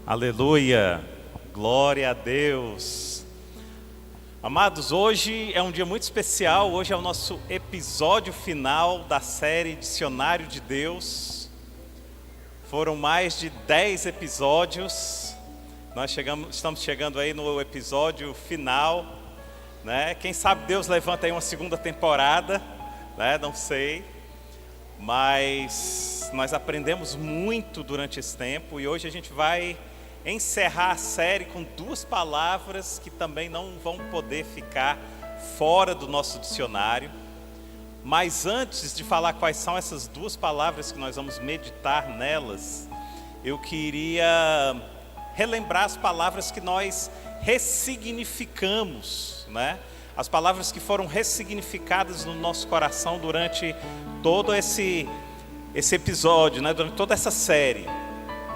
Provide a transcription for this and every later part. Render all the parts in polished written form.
Aleluia, glória a Deus. Amados, hoje é um dia muito especial, hoje é o nosso episódio final da série Dicionário de Deus. Foram mais de 10 episódios, estamos chegando aí no episódio final, né? Quem sabe Deus levanta aí uma segunda temporada, né? Não sei, mas nós aprendemos muito durante esse tempo e hoje a gente vai encerrar a série com duas palavras que também não vão poder ficar fora do nosso dicionário. Mas antes de falar quais são essas duas palavras que nós vamos meditar nelas, eu queria relembrar as palavras que nós ressignificamos, né? As palavras que foram ressignificadas no nosso coração durante todo esse episódio, né? Durante toda essa série.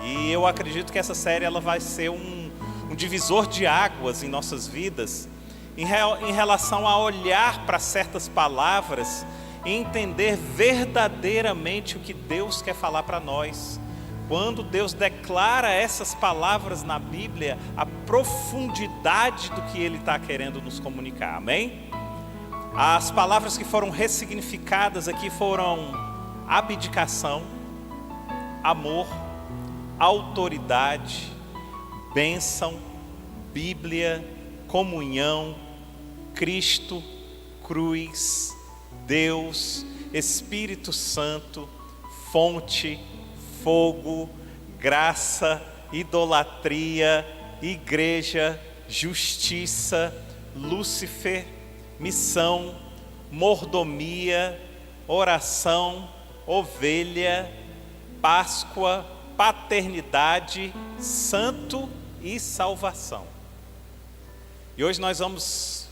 E eu acredito que essa série ela vai ser um divisor de águas em nossas vidas, em relação a olhar para certas palavras e entender verdadeiramente o que Deus quer falar para nós. Quando Deus declara essas palavras na Bíblia, a profundidade do que Ele está querendo nos comunicar, amém? As palavras que foram ressignificadas aqui foram abdicação, amor, autoridade, bênção, Bíblia, comunhão, Cristo, cruz, Deus, Espírito Santo, fonte, fogo, graça, idolatria, igreja, justiça, Lúcifer, missão, mordomia, oração, ovelha, Páscoa, paternidade, santo e salvação. E hoje nós vamos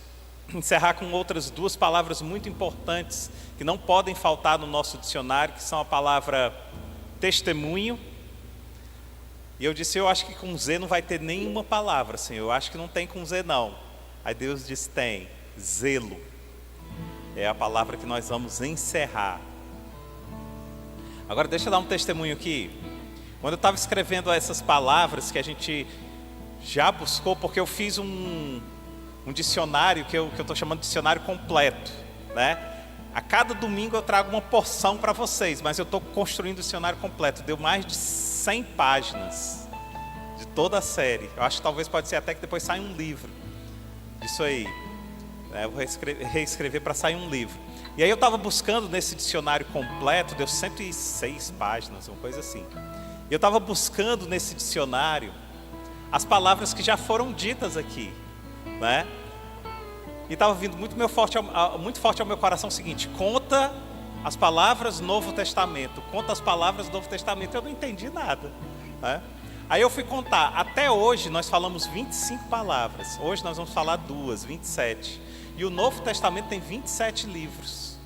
encerrar com outras duas palavras muito importantes que não podem faltar no nosso dicionário, que são a palavra testemunho. E eu disse, eu acho que com Z não vai ter nenhuma palavra, Senhor, eu acho que não tem com Z não. Aí Deus disse, tem, zelo. É a palavra que nós vamos encerrar. Agora deixa eu dar um testemunho aqui. Quando eu estava escrevendo essas palavras que a gente já buscou, porque eu fiz um dicionário que eu estou chamando de dicionário completo, né? A cada domingo eu trago uma porção para vocês, mas eu estou construindo o dicionário completo. Deu mais de 100 páginas de toda a série. Eu acho que talvez pode ser até que depois saia um livro disso aí, né? Eu vou reescrever para sair um livro. E aí eu estava buscando nesse dicionário completo, deu 106 páginas, uma coisa assim. Eu estava buscando nesse dicionário as palavras que já foram ditas aqui, né? E estava vindo muito forte ao meu coração o seguinte: conta as palavras do Novo Testamento, conta as palavras do Novo Testamento. Eu não entendi nada, né? Aí eu fui contar, até hoje nós falamos 25 palavras, hoje nós vamos falar 27. E o Novo Testamento tem 27 livros.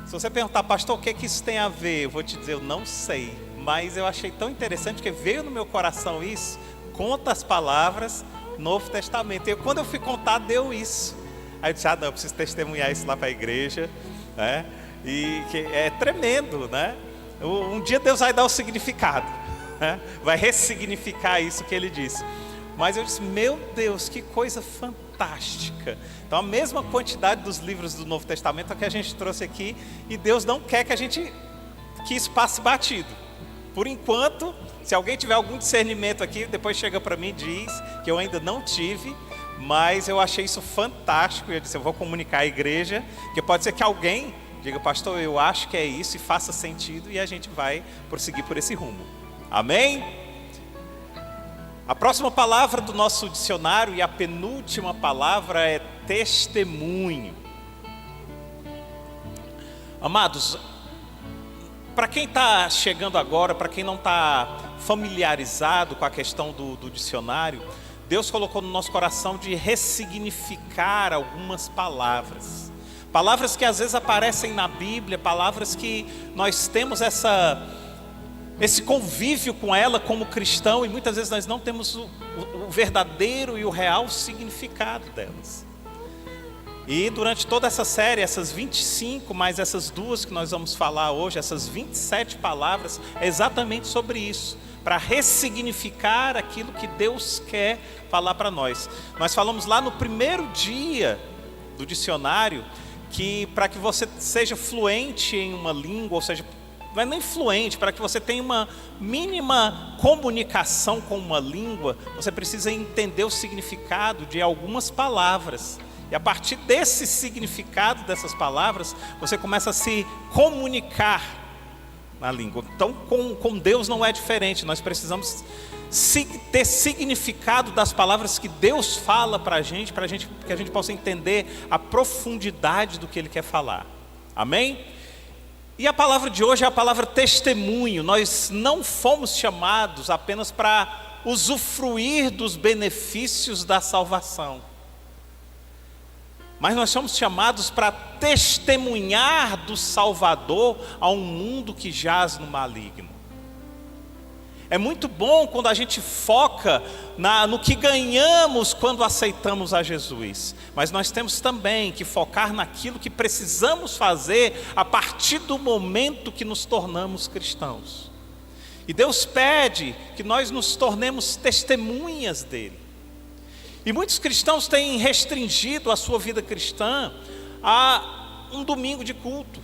Se você perguntar, pastor, o que isso tem a ver? Eu vou te dizer, eu não sei. Mas eu achei tão interessante que veio no meu coração isso, conta as palavras, Novo Testamento. E quando eu fui contar, deu isso. Aí eu disse, não, eu preciso testemunhar isso lá para a igreja, né? E que é tremendo, né? Um dia Deus vai dar o significado, né? Vai ressignificar isso que Ele disse. Mas eu disse, meu Deus, que coisa fantástica. Então a mesma quantidade dos livros do Novo Testamento é que a gente trouxe aqui, e Deus não quer que isso passe batido. Por enquanto, se alguém tiver algum discernimento aqui, depois chega para mim e diz que eu ainda não tive, mas eu achei isso fantástico. Eu disse, eu vou comunicar à igreja, que pode ser que alguém diga, pastor, eu acho que é isso e faça sentido, e a gente vai prosseguir por esse rumo. Amém? A próxima palavra do nosso dicionário e a penúltima palavra é testemunho. Amados, para quem está chegando agora, para quem não está familiarizado com a questão do dicionário, Deus colocou no nosso coração de ressignificar algumas palavras. Palavras que às vezes aparecem na Bíblia, palavras que nós temos esse convívio com ela como cristão, e muitas vezes nós não temos o verdadeiro e o real significado delas. E durante toda essa série, essas 25, mais essas duas que nós vamos falar hoje, essas 27 palavras, é exatamente sobre isso. para ressignificar aquilo que Deus quer falar para nós. Nós falamos lá no primeiro dia do dicionário que para que você seja fluente em uma língua, ou seja, não é nem fluente, para que você tenha uma mínima comunicação com uma língua, você precisa entender o significado de algumas palavras. E a partir desse significado dessas palavras, você começa a se comunicar na língua. Então, com Deus não é diferente. Nós precisamos ter significado das palavras que Deus fala para a gente, que a gente possa entender a profundidade do que Ele quer falar. Amém? E a palavra de hoje é a palavra testemunho. Nós não fomos chamados apenas para usufruir dos benefícios da salvação, mas nós somos chamados para testemunhar do Salvador a um mundo que jaz no maligno. É muito bom quando a gente foca no que ganhamos quando aceitamos a Jesus, mas nós temos também que focar naquilo que precisamos fazer a partir do momento que nos tornamos cristãos. E Deus pede que nós nos tornemos testemunhas dele. E muitos cristãos têm restringido a sua vida cristã a um domingo de culto,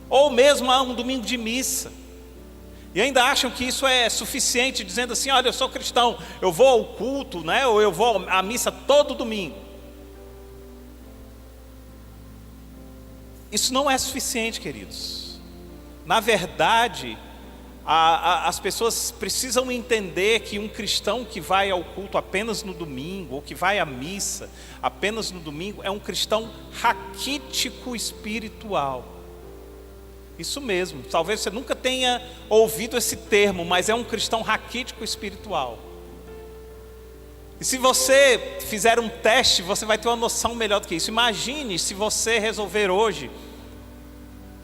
ou mesmo a um domingo de missa. E ainda acham que isso é suficiente, dizendo assim: olha, eu sou cristão, eu vou ao culto, né? Ou eu vou à missa todo domingo. Isso não é suficiente, queridos. Na verdade, as pessoas precisam entender que um cristão que vai ao culto apenas no domingo, ou que vai à missa apenas no domingo, é um cristão raquítico espiritual. Isso mesmo, talvez você nunca tenha ouvido esse termo, mas é um cristão raquítico espiritual. E se você fizer um teste, você vai ter uma noção melhor do que isso. Imagine se você resolver hoje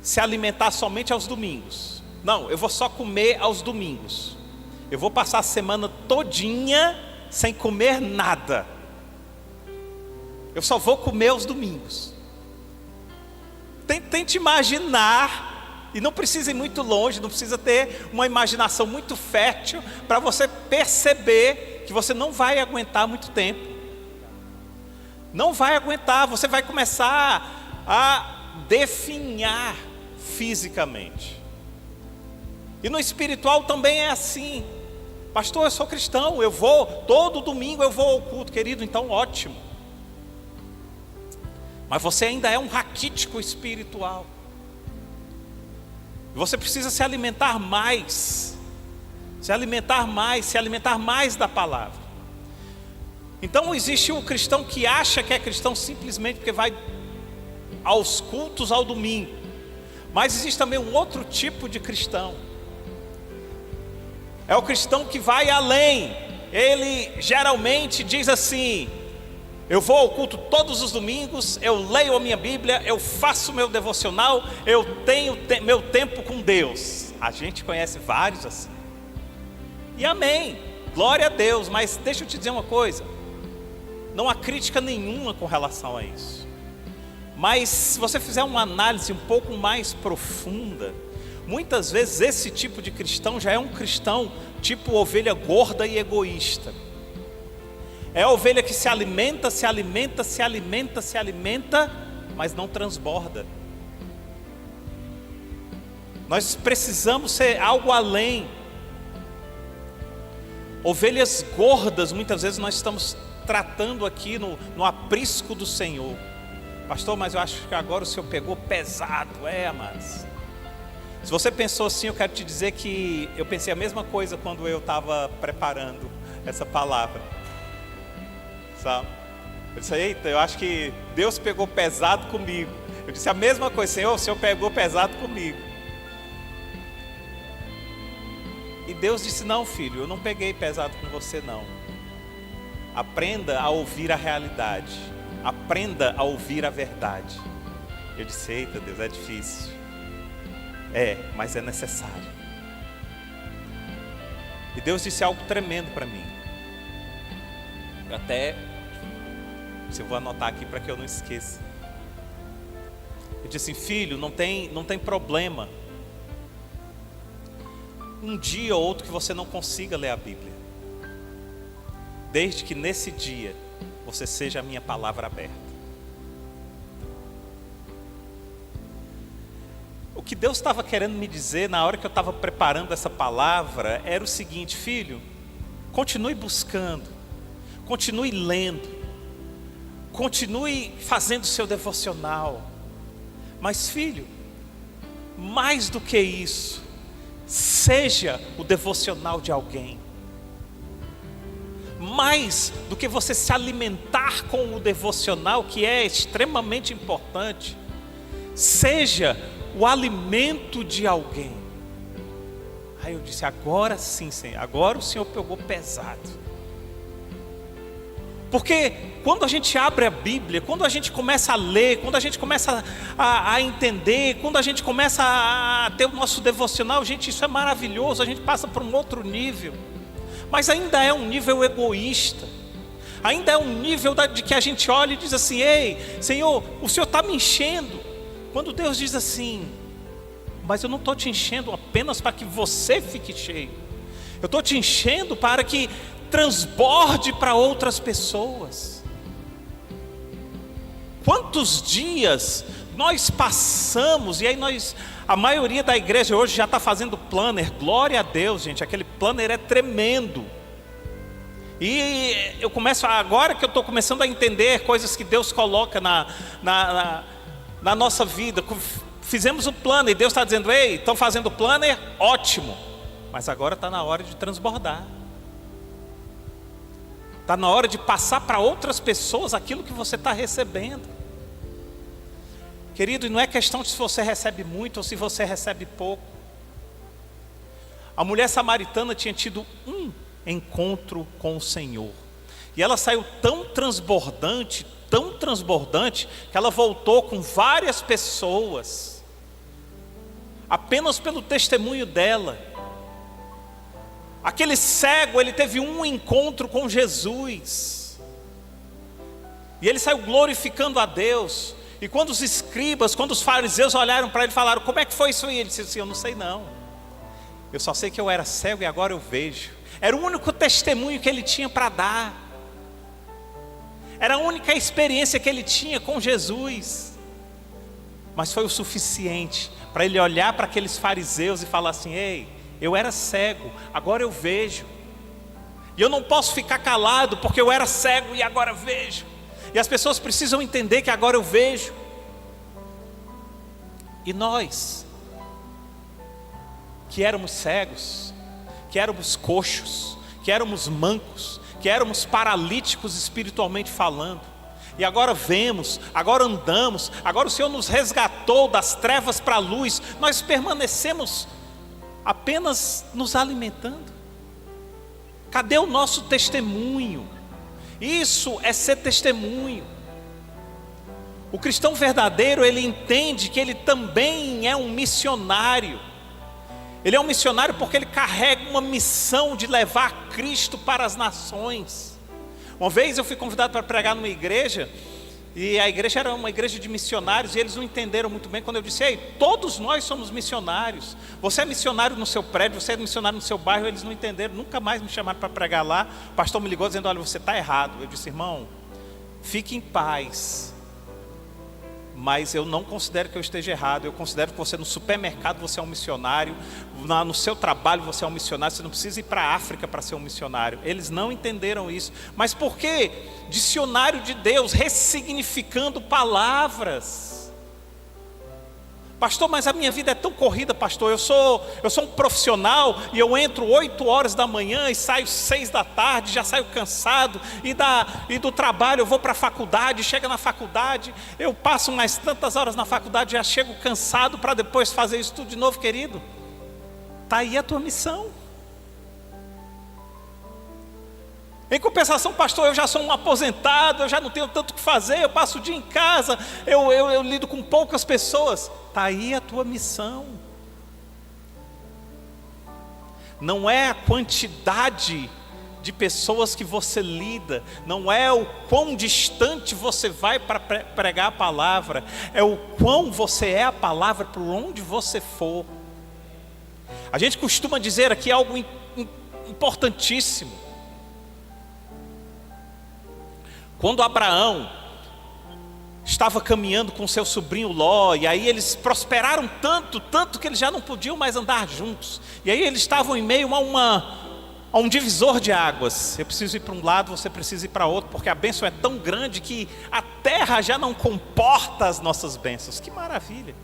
se alimentar somente aos domingos. Não, eu vou só comer aos domingos. Eu vou passar a semana todinha sem comer nada. Eu só vou comer aos domingos. Tente imaginar, e não precisa ir muito longe, não precisa ter uma imaginação muito fértil para você perceber que você não vai aguentar muito tempo. Não vai aguentar, você vai começar a definhar fisicamente. E no espiritual também é assim. Pastor, eu sou cristão, eu vou, todo domingo eu vou ao culto, querido, então ótimo. Mas você ainda é um raquítico espiritual. Você precisa se alimentar mais. Se alimentar mais da palavra. Então existe o cristão que acha que é cristão simplesmente porque vai aos cultos ao domingo. Mas existe também um outro tipo de cristão. É o cristão que vai além. Ele geralmente diz assim: eu vou ao culto todos os domingos, eu leio a minha Bíblia, eu faço meu devocional, eu tenho meu tempo com Deus. A gente conhece vários assim. E amém, glória a Deus, mas deixa eu te dizer uma coisa. Não há crítica nenhuma com relação a isso. Mas se você fizer uma análise um pouco mais profunda, muitas vezes esse tipo de cristão já é um cristão tipo ovelha gorda e egoísta. É a ovelha que se alimenta, mas não transborda. Nós precisamos ser algo além. Ovelhas gordas, muitas vezes nós estamos tratando aqui no aprisco do Senhor. Pastor, mas eu acho que agora o Senhor pegou pesado. Amados. Se você pensou assim, eu quero te dizer que eu pensei a mesma coisa quando eu estava preparando essa palavra. Sabe? Eu disse: eita, eu acho que Deus pegou pesado comigo. Eu disse a mesma coisa: Senhor, o Senhor pegou pesado comigo. E Deus disse: não, filho, eu não peguei pesado com você não. Aprenda a ouvir a realidade. Aprenda a ouvir a verdade. Eu disse: eita, Deus, é difícil. Mas é necessário. E Deus disse algo tremendo para mim. Eu até, se eu vou anotar aqui para que eu não esqueça. Eu disse assim: filho, não tem problema um dia ou outro que você não consiga ler a Bíblia, desde que nesse dia você seja a minha palavra aberta. O que Deus estava querendo me dizer na hora que eu estava preparando essa palavra era o seguinte: filho, continue buscando, continue lendo, continue fazendo o seu devocional, mas filho, mais do que isso, seja o devocional de alguém. Mais do que você se alimentar com o devocional, que é extremamente importante, seja o alimento de alguém. Aí eu disse: agora sim, Senhor, agora o Senhor pegou pesado. Porque quando a gente abre a Bíblia, quando a gente começa a ler, quando a gente começa a entender, quando a gente começa a ter o nosso devocional, gente, isso é maravilhoso, a gente passa por um outro nível. Mas ainda é um nível egoísta. Ainda é um nível de que a gente olha e diz assim: ei, Senhor, o Senhor está me enchendo. Quando Deus diz assim: mas eu não estou te enchendo apenas para que você fique cheio, eu estou te enchendo para que transborde para outras pessoas. Quantos dias nós passamos, e aí a maioria da igreja hoje já está fazendo planner, glória a Deus, gente, aquele planner é tremendo. E eu começo, agora que eu estou começando a entender coisas que Deus coloca na nossa vida. Fizemos o planner e Deus está dizendo: ei, estão fazendo o planner? Ótimo, mas agora está na hora de transbordar. Está na hora de passar para outras pessoas aquilo que você está recebendo. Querido, e não é questão de se você recebe muito ou se você recebe pouco. A mulher samaritana tinha tido um encontro com o Senhor, e ela saiu tão transbordante, que ela voltou com várias pessoas, apenas pelo testemunho dela. Aquele cego, ele teve um encontro com Jesus, e ele saiu glorificando a Deus. E quando os escribas, quando os fariseus olharam para ele e falaram: como é que foi isso aí? Ele disse assim: eu não sei não, eu só sei que eu era cego e agora eu vejo. Era o único testemunho que ele tinha para dar, era a única experiência que ele tinha com Jesus, mas foi o suficiente para ele olhar para aqueles fariseus e falar assim: ei, eu era cego, agora eu vejo, e eu não posso ficar calado, porque eu era cego e agora vejo, e as pessoas precisam entender que agora eu vejo. E nós, que éramos cegos, que éramos coxos, que éramos mancos, que éramos paralíticos espiritualmente falando, e agora vemos, agora andamos, agora o Senhor nos resgatou das trevas para a luz, nós permanecemos apenas nos alimentando. Cadê o nosso testemunho? Isso é ser testemunho. O cristão verdadeiro, ele entende que ele também é um missionário. Ele é um missionário porque ele carrega uma missão de levar Cristo para as nações. Uma vez eu fui convidado para pregar numa igreja, e a igreja era uma igreja de missionários, e eles não entenderam muito bem quando eu disse: ei, todos nós somos missionários. Você é missionário no seu prédio, você é missionário no seu bairro. Eles não entenderam, nunca mais me chamaram para pregar lá. O pastor me ligou dizendo: olha, você está errado. Eu disse: irmão, fique em paz, mas eu não considero que eu esteja errado. Eu considero que você no supermercado você é um missionário, no seu trabalho você é um missionário. Você não precisa ir para a África para ser um missionário. Eles não entenderam isso. Mas por quê? Dicionário de Deus, ressignificando palavras. Pastor, mas a minha vida é tão corrida, pastor. Eu sou um profissional, e eu entro 8 horas da manhã e saio 6 da tarde, já saio cansado, e do trabalho eu vou para a faculdade, chega na faculdade, eu passo mais tantas horas na faculdade, já chego cansado para depois fazer isso tudo de novo. Querido, está aí a tua missão. Em compensação, pastor, eu já sou um aposentado, eu já não tenho tanto o que fazer, eu passo o dia em casa, eu lido com poucas pessoas. Está aí a tua missão. Não é a quantidade de pessoas que você lida, não é o quão distante você vai para pregar a palavra, é o quão você é a palavra por onde você for. A gente costuma dizer aqui algo importantíssimo. Quando Abraão estava caminhando com seu sobrinho Ló, e aí eles prosperaram tanto que eles já não podiam mais andar juntos. E aí eles estavam em meio a um divisor de águas. Eu preciso ir para um lado, você precisa ir para outro, porque a bênção é tão grande que a terra já não comporta as nossas bênçãos. Que maravilha!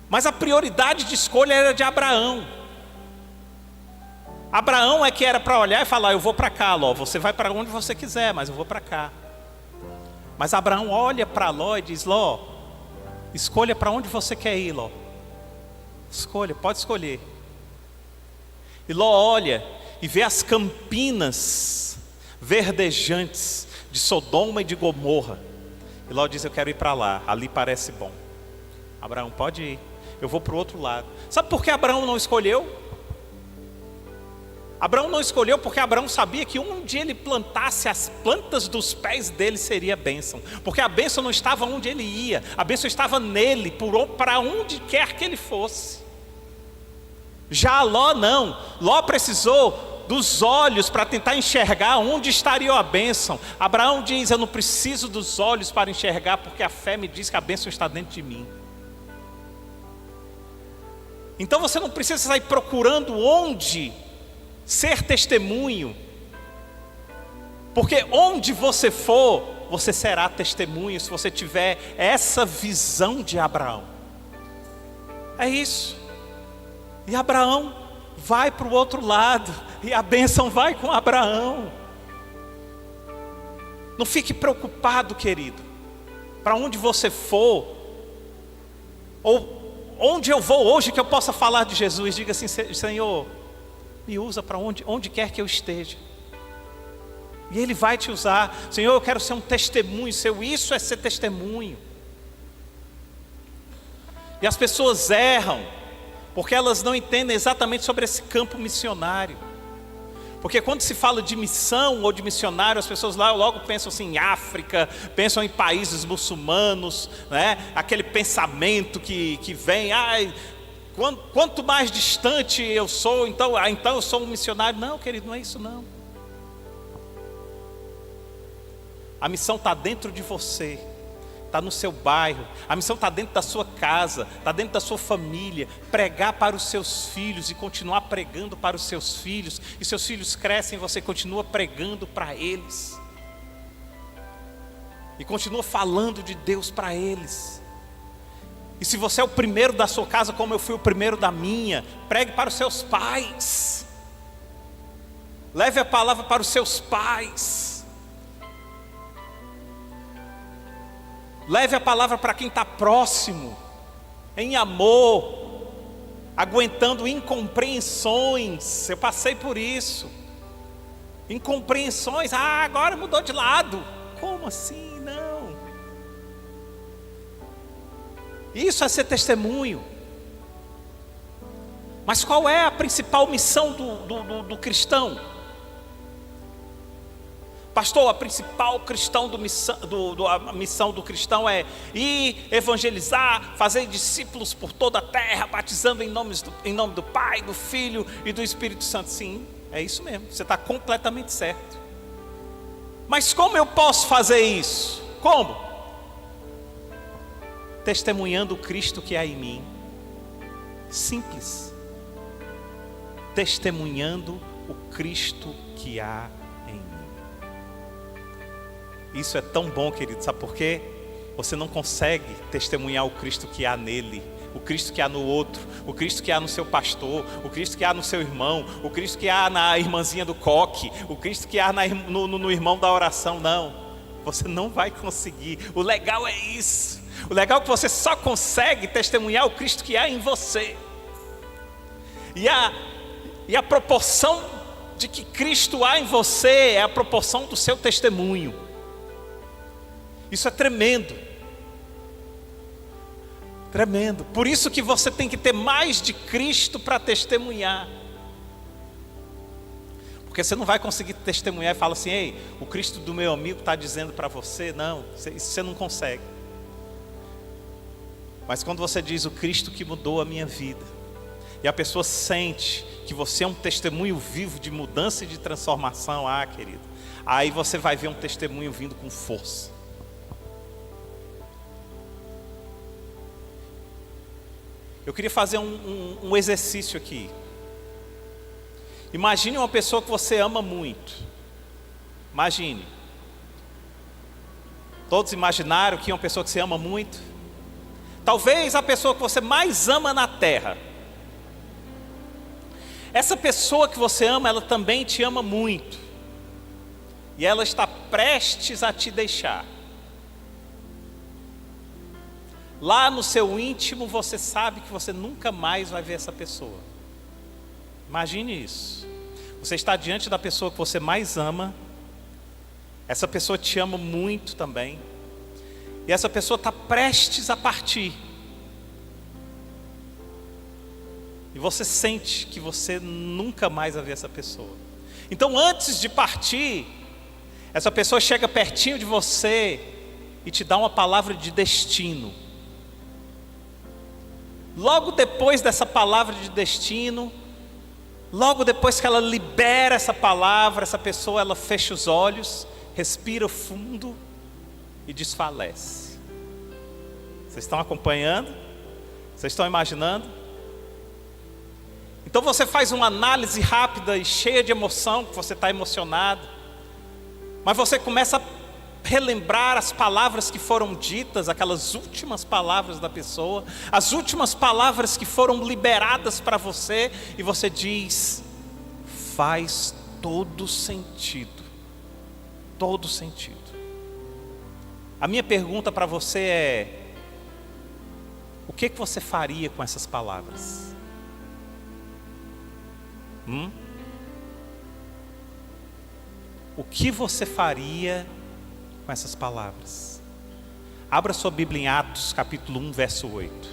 Mas a prioridade de escolha era de Abraão. Abraão é que era para olhar e falar: eu vou para cá, Ló, você vai para onde você quiser, mas eu vou para cá. Mas Abraão olha para Ló e diz: Ló, escolha para onde você quer ir, Ló. Escolha, pode escolher. E Ló olha e vê as campinas verdejantes de Sodoma e de Gomorra. E Ló diz: eu quero ir para lá, ali parece bom. Abraão, pode ir, eu vou para o outro lado. Sabe por que Abraão não escolheu? Abraão não escolheu porque Abraão sabia que onde ele plantasse as plantas dos pés dele seria bênção. Porque a bênção não estava onde ele ia, a bênção estava nele, para onde quer que ele fosse. Já Ló não, Ló precisou dos olhos para tentar enxergar onde estaria a bênção. Abraão diz: eu não preciso dos olhos para enxergar, porque a fé me diz que a bênção está dentro de mim. Então você não precisa sair procurando onde ser testemunho, porque onde você for, você será testemunho, se você tiver essa visão de Abraão. É isso. E Abraão vai para o outro lado, e a bênção vai com Abraão. Não fique preocupado, querido, para onde você for, ou onde eu vou hoje que eu possa falar de Jesus. Diga assim: Senhor, me usa para onde quer que eu esteja. E Ele vai te usar. Senhor, eu quero ser um testemunho seu. Isso é ser testemunho. E as pessoas erram porque elas não entendem exatamente sobre esse campo missionário. Porque quando se fala de missão ou de missionário, as pessoas lá logo pensam assim em África, pensam em países muçulmanos, né? Aquele pensamento que vem: quanto mais distante eu sou, então eu sou um missionário. Não, querido, não é isso não. A missão está dentro de você, está no seu bairro, a missão está dentro da sua casa, está dentro da sua família. Pregar para os seus filhos e continuar pregando para os seus filhos, e seus filhos crescem, você continua pregando para eles, e continua falando de Deus para eles. E se você é o primeiro da sua casa, como eu fui o primeiro da minha, pregue para os seus pais. Leve a palavra para os seus pais. Leve a palavra para quem está próximo, em amor, aguentando incompreensões. Eu passei por isso. Incompreensões: agora mudou de lado. Como assim? Não. Isso é ser testemunho. Mas qual é a principal missão do cristão? Pastor, a principal missão do cristão é ir evangelizar, fazer discípulos por toda a terra, batizando em nome do Pai, do Filho e do Espírito Santo. Sim, é isso mesmo, você está completamente certo. Mas como eu posso fazer isso? Como? Testemunhando o Cristo que há em mim. Simples. Testemunhando o Cristo que há em mim. Isso é tão bom, querido, sabe por quê? Você não consegue testemunhar o Cristo que há nele, o Cristo que há no outro, o Cristo que há no seu pastor, o Cristo que há no seu irmão, o Cristo que há na irmãzinha do coque, o Cristo que há no irmão da oração. Não, você não vai conseguir. O legal é isso. O legal é que você só consegue testemunhar o Cristo que há em você. E a proporção de que Cristo há em você é a proporção do seu testemunho. Isso é tremendo. Tremendo. Por isso que você tem que ter mais de Cristo para testemunhar. Porque você não vai conseguir testemunhar e falar assim: ei, o Cristo do meu amigo está dizendo para você. Não, isso você não consegue. Mas quando você diz o Cristo que mudou a minha vida, e a pessoa sente que você é um testemunho vivo de mudança e de transformação, querido, aí você vai ver um testemunho vindo com força. Eu queria fazer um exercício aqui. Imagine uma pessoa que você ama muito. Imagine. Todos imaginaram que é uma pessoa que você ama muito? Talvez a pessoa que você mais ama na terra. Essa pessoa que você ama, ela também te ama muito. E ela está prestes a te deixar. Lá no seu íntimo você sabe que você nunca mais vai ver essa pessoa. Imagine isso. Você está diante da pessoa que você mais ama. Essa pessoa te ama muito também. E essa pessoa está prestes a partir. E você sente que você nunca mais vai ver essa pessoa. Então antes de partir, essa pessoa chega pertinho de você e te dá uma palavra de destino. Logo depois dessa palavra de destino, logo depois que ela libera essa palavra, essa pessoa ela fecha os olhos, respira fundo e desfalece. Vocês estão acompanhando? Vocês estão imaginando? Então você faz uma análise rápida e cheia de emoção, que você está emocionado, mas você começa a relembrar as palavras que foram ditas, aquelas últimas palavras da pessoa, as últimas palavras que foram liberadas para você, e você diz: faz todo sentido, todo sentido. A minha pergunta para você é: o que você faria com essas palavras? O que você faria com essas palavras? Abra sua Bíblia em Atos capítulo 1, verso 8.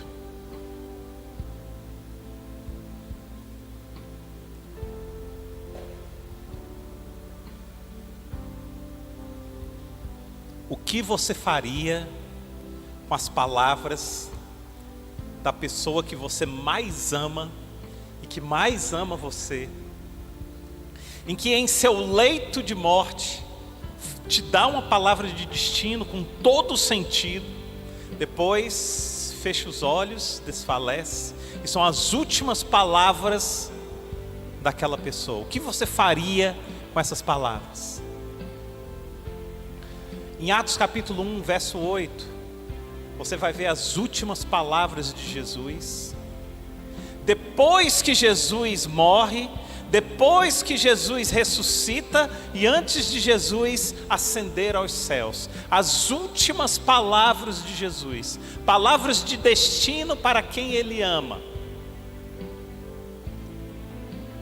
O que você faria com as palavras da pessoa que você mais ama e que mais ama você, em que em seu leito de morte te dá uma palavra de destino com todo o sentido, depois fecha os olhos, desfalece, e são as últimas palavras daquela pessoa? O que você faria com essas palavras? Em Atos capítulo 1, verso 8, você vai ver as últimas palavras de Jesus. Depois que Jesus morre, depois que Jesus ressuscita e antes de Jesus ascender aos céus, as últimas palavras de Jesus, palavras de destino para quem Ele ama.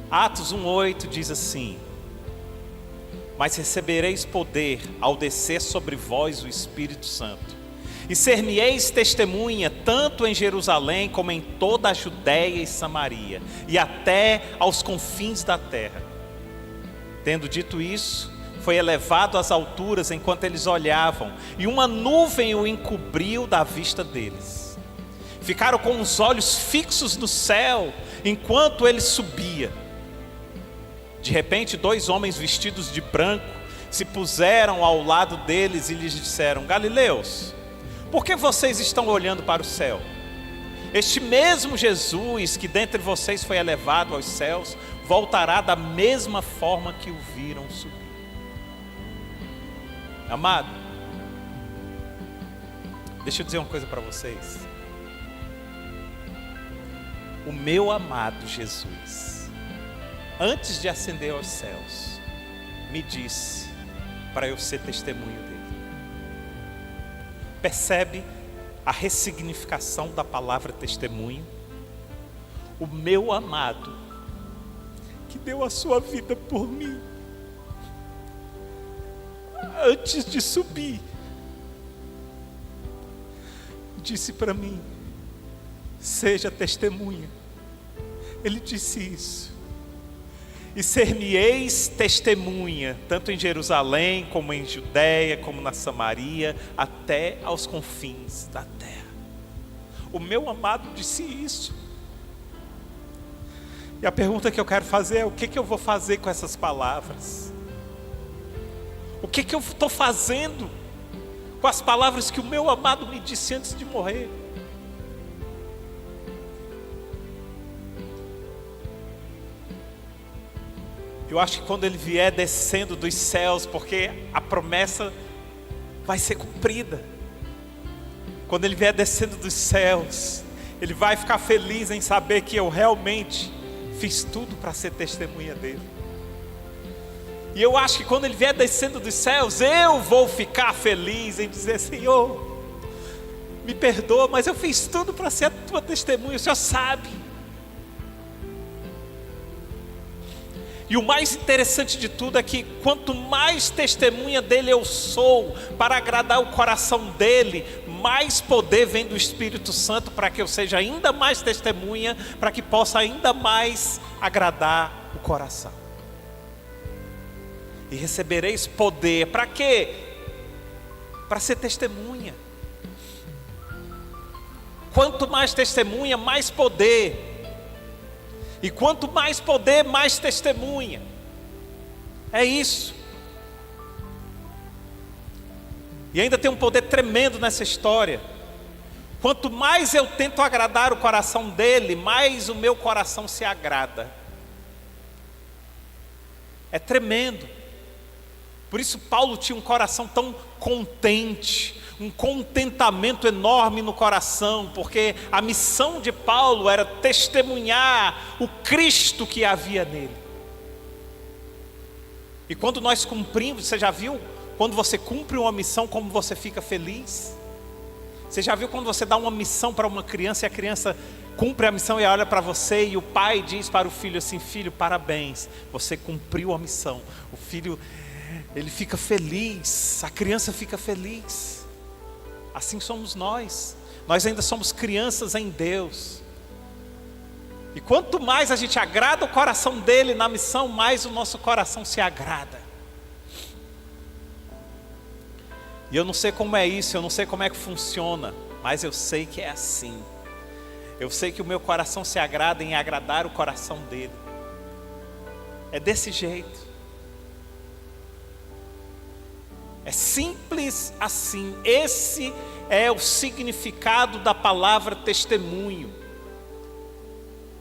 Atos 1:8 diz assim: mas recebereis poder ao descer sobre vós o Espírito Santo, e ser-me-eis testemunha tanto em Jerusalém como em toda a Judéia e Samaria, e até aos confins da terra. Tendo dito isso, foi elevado às alturas enquanto eles olhavam, e uma nuvem o encobriu da vista deles. Ficaram com os olhos fixos no céu enquanto ele subia. De repente, 2 homens vestidos de branco se puseram ao lado deles e lhes disseram: Galileus, por que vocês estão olhando para o céu? Este mesmo Jesus que dentre vocês foi elevado aos céus, voltará da mesma forma que o viram subir. Amado, deixa eu dizer uma coisa para vocês. O meu amado Jesus, antes de ascender aos céus, me disse para eu ser testemunho dele. Percebe a ressignificação da palavra testemunho? O meu amado, que deu a sua vida por mim, antes de subir, disse para mim: seja testemunha. Ele disse isso. E ser-me-eis testemunha, tanto em Jerusalém, como em Judéia, como na Samaria, até aos confins da terra. O meu amado disse isso. E a pergunta que eu quero fazer é: o que eu vou fazer com essas palavras? O que eu estou fazendo com as palavras que o meu amado me disse antes de morrer? Eu acho que quando Ele vier descendo dos céus, porque a promessa vai ser cumprida. Quando Ele vier descendo dos céus, Ele vai ficar feliz em saber que eu realmente fiz tudo para ser testemunha dEle. E eu acho que quando Ele vier descendo dos céus, eu vou ficar feliz em dizer: Senhor, me perdoa, mas eu fiz tudo para ser a tua testemunha, o Senhor sabe. E o mais interessante de tudo é que quanto mais testemunha dele eu sou, para agradar o coração dele, mais poder vem do Espírito Santo para que eu seja ainda mais testemunha, para que possa ainda mais agradar o coração. E recebereis poder, para quê? Para ser testemunha. Quanto mais testemunha, mais poder. E quanto mais poder, mais testemunha. É isso. E ainda tem um poder tremendo nessa história. Quanto mais eu tento agradar o coração dele, mais o meu coração se agrada. É tremendo. Por isso Paulo tinha um coração tão contente, um contentamento enorme no coração, porque a missão de Paulo era testemunhar o Cristo que havia nele. E quando nós cumprimos, você já viu quando você cumpre uma missão, como você fica feliz? Você já viu quando você dá uma missão para uma criança e a criança cumpre a missão e olha para você e o pai diz para o filho assim: filho, parabéns, você cumpriu a missão. O filho, ele fica feliz, a criança fica feliz. Assim somos nós ainda somos crianças em Deus. E quanto mais a gente agrada o coração dele na missão, mais o nosso coração se agrada. E eu não sei como é isso, eu não sei como é que funciona, mas eu sei que é assim. Eu sei que o meu coração se agrada em agradar o coração dele. É desse jeito. É simples assim. Esse é o significado da palavra testemunho.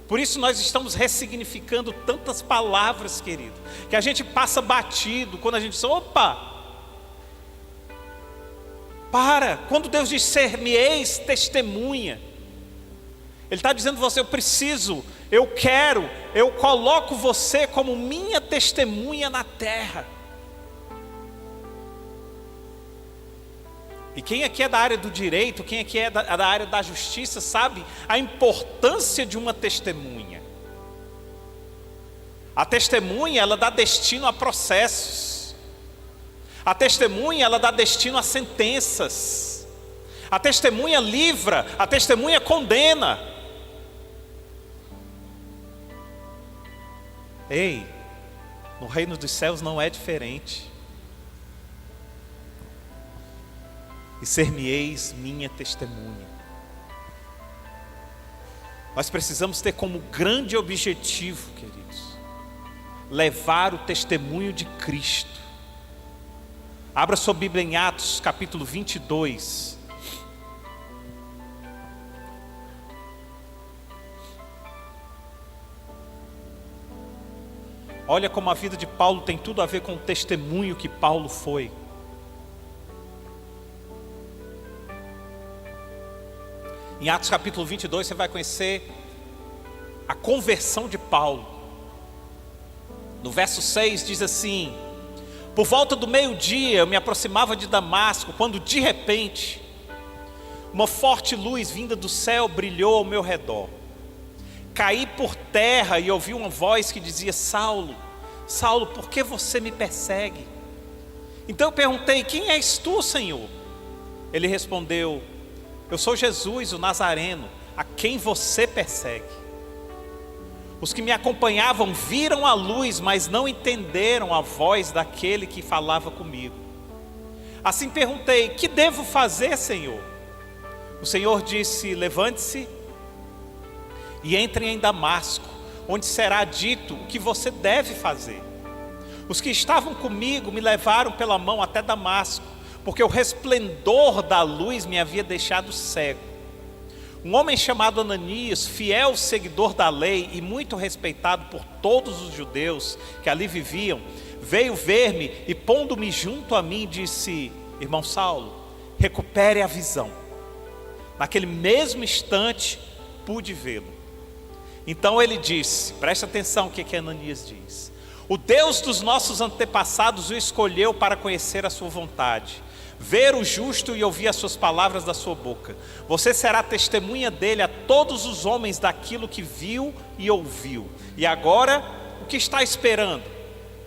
Por isso nós estamos ressignificando tantas palavras, querido, que a gente passa batido quando a gente diz: opa, quando Deus diz ser-me-eis testemunha, Ele está dizendo a você: eu preciso, eu quero, eu coloco você como minha testemunha na terra. E quem aqui é da área do direito, quem aqui é da área da justiça, sabe a importância de uma testemunha. A testemunha, ela dá destino a processos. A testemunha, ela dá destino a sentenças. A testemunha livra, a testemunha condena. Ei, no reino dos céus não é diferente. E ser-me-eis minha testemunha. Nós precisamos ter como grande objetivo, queridos, levar o testemunho de Cristo. Abra sua Bíblia em Atos capítulo 22. Olha como a vida de Paulo tem tudo a ver com o testemunho que Paulo foi. Em Atos capítulo 22 você vai conhecer a conversão de Paulo. No verso 6 diz assim: por volta do meio-dia eu me aproximava de Damasco, quando de repente uma forte luz vinda do céu brilhou ao meu redor. Caí por terra e ouvi uma voz que dizia: Saulo, Saulo, por que você me persegue? Então eu perguntei: quem és tu, Senhor? Ele respondeu: eu sou Jesus, o Nazareno, a quem você persegue. Os que me acompanhavam viram a luz, mas não entenderam a voz daquele que falava comigo. Assim perguntei: que devo fazer, Senhor? O Senhor disse: levante-se e entre em Damasco, onde será dito o que você deve fazer. Os que estavam comigo me levaram pela mão até Damasco, porque o resplendor da luz me havia deixado cego. Um homem chamado Ananias, fiel seguidor da lei e muito respeitado por todos os judeus que ali viviam, veio ver-me e, pondo-me junto a mim, disse: irmão Saulo, recupere a visão. Naquele mesmo instante pude vê-lo. Então ele disse, presta atenção o que Ananias diz: o Deus dos nossos antepassados o escolheu para conhecer a sua vontade, ver o justo e ouvir as suas palavras da sua boca. Você será testemunha dele a todos os homens daquilo que viu e ouviu. E agora, o que está esperando?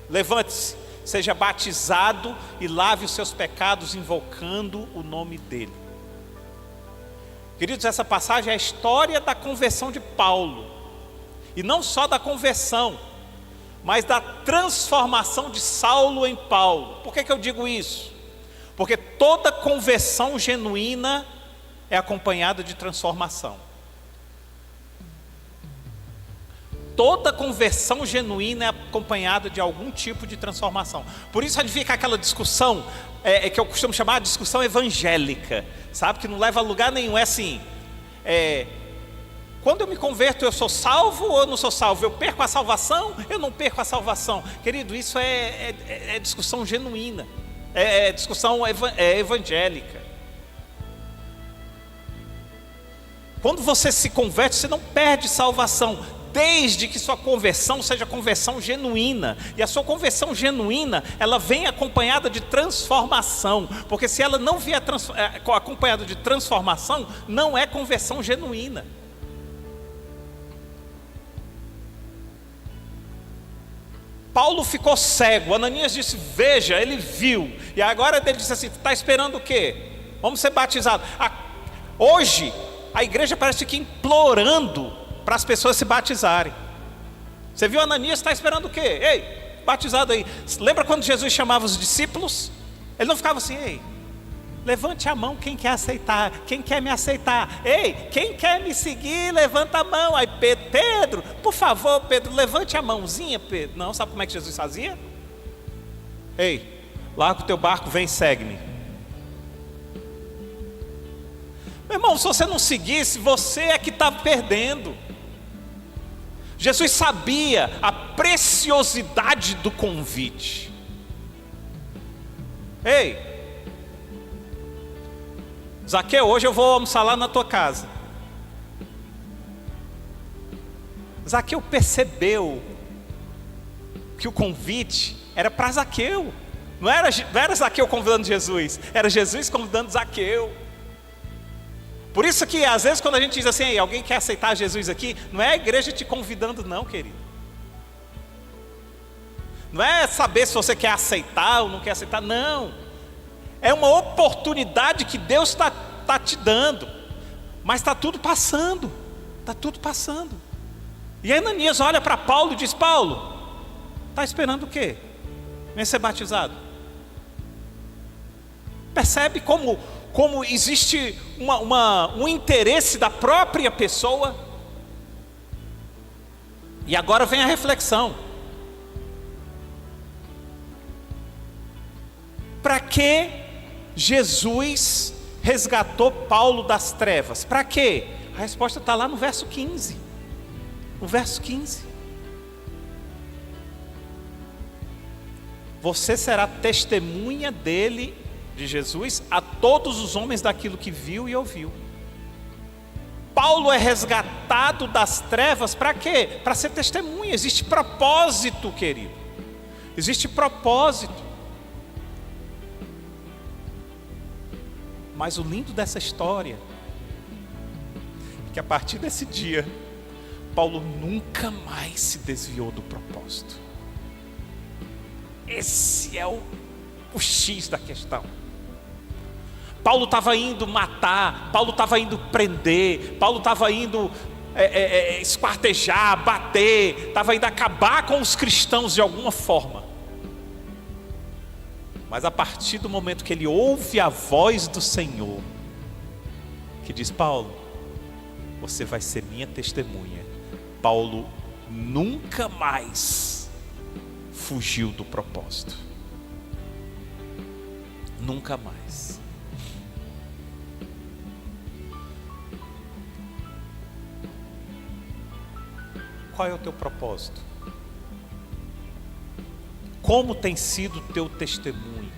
Levante-se, seja batizado e lave os seus pecados invocando o nome dele. Queridos, essa passagem é a história da conversão de Paulo. E não só da conversão, mas da transformação de Saulo em Paulo. Por que eu digo isso? Porque toda conversão genuína é acompanhada de transformação. Toda conversão genuína é acompanhada de algum tipo de transformação. Por isso fica aquela discussão, que eu costumo chamar de discussão evangélica, sabe? Que não leva a lugar nenhum. É assim, quando eu me converto, eu sou salvo ou eu não sou salvo? Eu perco a salvação? Eu não perco a salvação? Querido, isso é discussão genuína, é discussão evangélica. Quando você se converte, você não perde salvação, desde que sua conversão seja conversão genuína. E a sua conversão genuína, ela vem acompanhada de transformação, porque se ela não vier acompanhada de transformação, não é conversão genuína. Paulo ficou cego, Ananias disse: veja, ele viu. E agora ele disse assim: está esperando o quê? Vamos ser batizados. Hoje a igreja parece que implorando para as pessoas se batizarem. Você viu, Ananias está esperando o quê? Ei, batizado aí. Lembra quando Jesus chamava os discípulos? Ele não ficava assim: ei, levante a mão quem quer aceitar, quem quer me aceitar. Ei, quem quer me seguir, levanta a mão. Aí Pedro, por favor, Pedro, levante a mãozinha, Pedro. Não, sabe como é que Jesus fazia? Ei, larga o teu barco, vem, segue-me. Meu irmão, se você não seguisse, você é que está perdendo. Jesus sabia a preciosidade do convite. Ei, Zaqueu, hoje eu vou almoçar lá na tua casa. Zaqueu percebeu que o convite era para Zaqueu. Não era Zaqueu convidando Jesus, era Jesus convidando Zaqueu. Por isso que às vezes quando a gente diz assim: alguém quer aceitar Jesus aqui, não é a igreja te convidando não, querido. Não é saber se você quer aceitar ou não quer aceitar, não. É uma oportunidade que Deus está te dando. Mas está tudo passando. Está tudo passando. E aí Ananias olha para Paulo e diz: Paulo, está esperando o quê? Vem ser batizado. Percebe como existe um interesse da própria pessoa? E agora vem a reflexão. Para que Jesus resgatou Paulo das trevas? Para quê? A resposta está lá no verso 15. No verso 15. Você será testemunha dele, de Jesus, a todos os homens daquilo que viu e ouviu. Paulo é resgatado das trevas para quê? Para ser testemunha. Existe propósito, querido. Existe propósito. Mas o lindo dessa história é que a partir desse dia, Paulo nunca mais se desviou do propósito. Esse é o X da questão. Paulo estava indo matar, Paulo estava indo prender, Paulo estava indo esquartejar, bater, estava indo acabar com os cristãos de alguma forma. Mas a partir do momento que ele ouve a voz do Senhor, que diz: Paulo, você vai ser minha testemunha. Paulo nunca mais fugiu do propósito. Nunca mais. Qual é o teu propósito? Como tem sido o teu testemunho?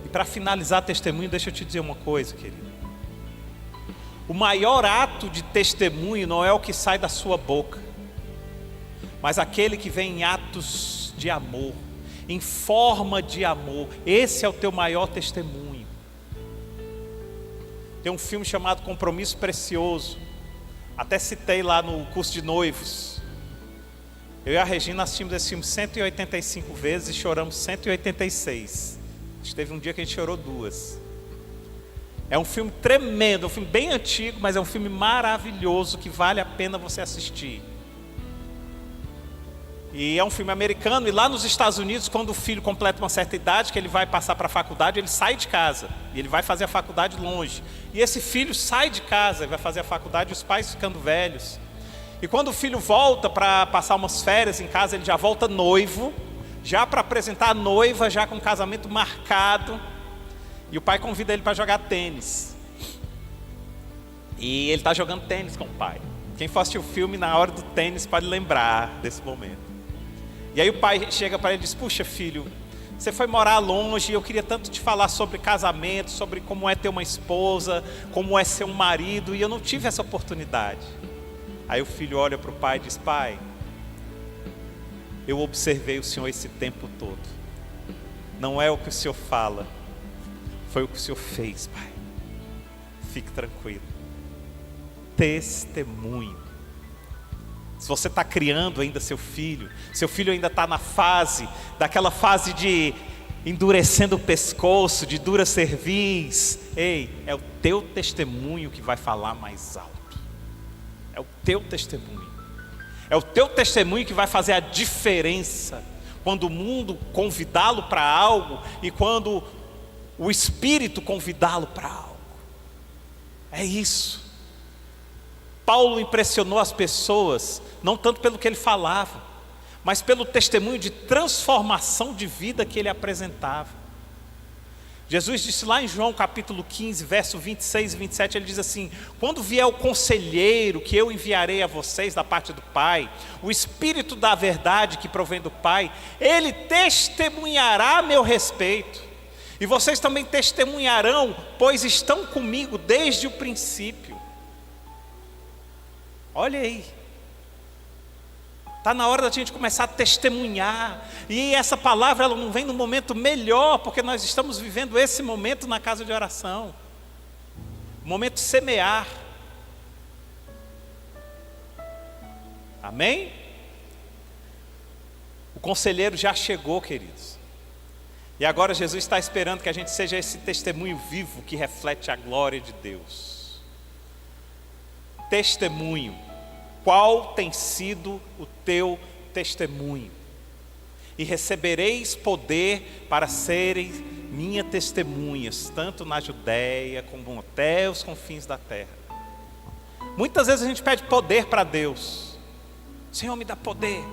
E para finalizar testemunho, deixa eu te dizer uma coisa, querido. O maior ato de testemunho não é o que sai da sua boca, mas aquele que vem em atos de amor, em forma de amor. Esse é o teu maior testemunho. Tem um filme chamado Compromisso Precioso. Até citei lá no curso de noivos. Eu e a Regina assistimos esse filme 185 vezes e choramos 186. Acho que teve um dia que a gente chorou 2. É um filme tremendo, é um filme bem antigo, mas é um filme maravilhoso que vale a pena você assistir. E é um filme americano, e lá nos Estados Unidos, quando o filho completa uma certa idade, que ele vai passar para a faculdade, ele sai de casa, e ele vai fazer a faculdade longe. E esse filho sai de casa, e vai fazer a faculdade, e os pais ficando velhos. E quando o filho volta para passar umas férias em casa, ele já volta noivo, já para apresentar a noiva, já com o casamento marcado. E o pai convida ele para jogar tênis. E ele está jogando tênis com o pai. Quem for assistir o filme, na hora do tênis, pode lembrar desse momento. E aí o pai chega para ele e diz: puxa, filho, você foi morar longe e eu queria tanto te falar sobre casamento, sobre como é ter uma esposa, como é ser um marido, e eu não tive essa oportunidade. Aí o filho olha para o pai e diz: pai, eu observei o senhor esse tempo todo. Não é o que o senhor fala, foi o que o senhor fez, pai. Fique tranquilo. Testemunho. Se você está criando ainda seu filho ainda está na fase, daquela fase de endurecendo o pescoço, de dura cerviz, ei, é o teu testemunho que vai falar mais alto. É o teu testemunho. É o teu testemunho que vai fazer a diferença quando o mundo convidá-lo para algo e quando o Espírito convidá-lo para algo. É isso. Paulo impressionou as pessoas, não tanto pelo que ele falava, mas pelo testemunho de transformação de vida que ele apresentava. Jesus disse lá em João capítulo 15, verso 26 e 27, ele diz assim: quando vier o conselheiro que eu enviarei a vocês da parte do Pai, o Espírito da verdade que provém do Pai, ele testemunhará a meu respeito. E vocês também testemunharão, pois estão comigo desde o princípio. Olha aí. Está na hora da gente começar a testemunhar. E essa palavra ela não vem no momento melhor, porque nós estamos vivendo esse momento na casa de oração. O momento de semear. Amém? O conselheiro já chegou, queridos. E agora Jesus está esperando que a gente seja esse testemunho vivo que reflete a glória de Deus. Testemunho. Qual tem sido o teu testemunho? E recebereis poder para serem minhas testemunhas, tanto na Judéia como até os confins da terra. Muitas vezes a gente pede poder para Deus. Senhor, me dá poder.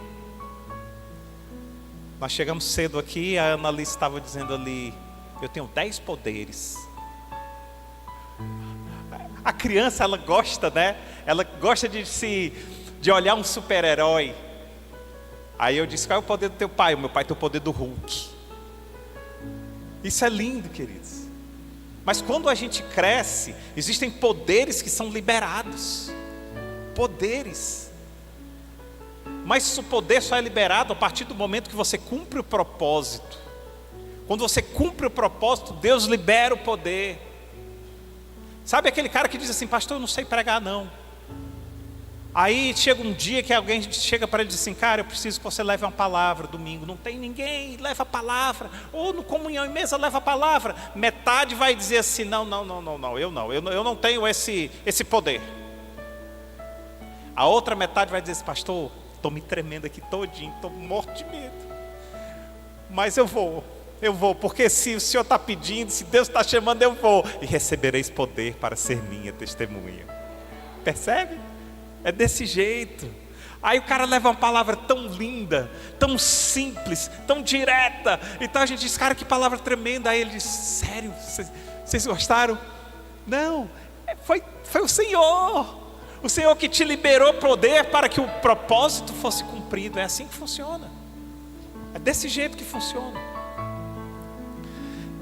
Nós chegamos cedo aqui, a Ana Alice estava dizendo ali: eu tenho 10 poderes. A criança, ela gosta, né? Ela gosta de olhar um super-herói. Aí eu disse: qual é o poder do teu pai? O meu pai tem o poder do Hulk. Isso é lindo, queridos. Mas quando a gente cresce, existem poderes que são liberados. Poderes. Mas o poder só é liberado a partir do momento que você cumpre o propósito. Quando você cumpre o propósito, Deus libera o poder. Sabe aquele cara que diz assim: pastor, eu não sei pregar não. Aí chega um dia que alguém chega para ele e diz assim: cara, eu preciso que você leve uma palavra domingo. Não tem ninguém, leva a palavra. Ou no comunhão em mesa, leva a palavra. Metade vai dizer assim: não, eu não tenho esse poder. A outra metade vai dizer assim: pastor, estou me tremendo aqui todinho, estou morto de medo. Mas eu vou. Eu vou, porque se o Senhor está pedindo, se Deus está chamando, eu vou. E recebereis poder para ser minha testemunha. Percebe? É desse jeito. Aí o cara leva uma palavra tão linda, tão simples, tão direta. Então a gente diz, cara, que palavra tremenda. Aí ele diz, sério, vocês gostaram? Não, foi o Senhor. O Senhor que te liberou poder para que o propósito fosse cumprido. É assim que funciona. É desse jeito que funciona.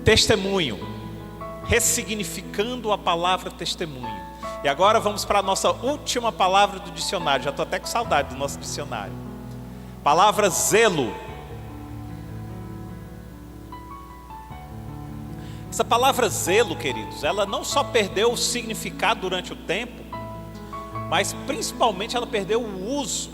Testemunho, ressignificando a palavra testemunho. E agora vamos para a nossa última palavra do dicionário. Já estou até com saudade do nosso dicionário. Palavra zelo. Essa palavra zelo, queridos, ela não só perdeu o significado durante o tempo, mas principalmente ela perdeu o uso.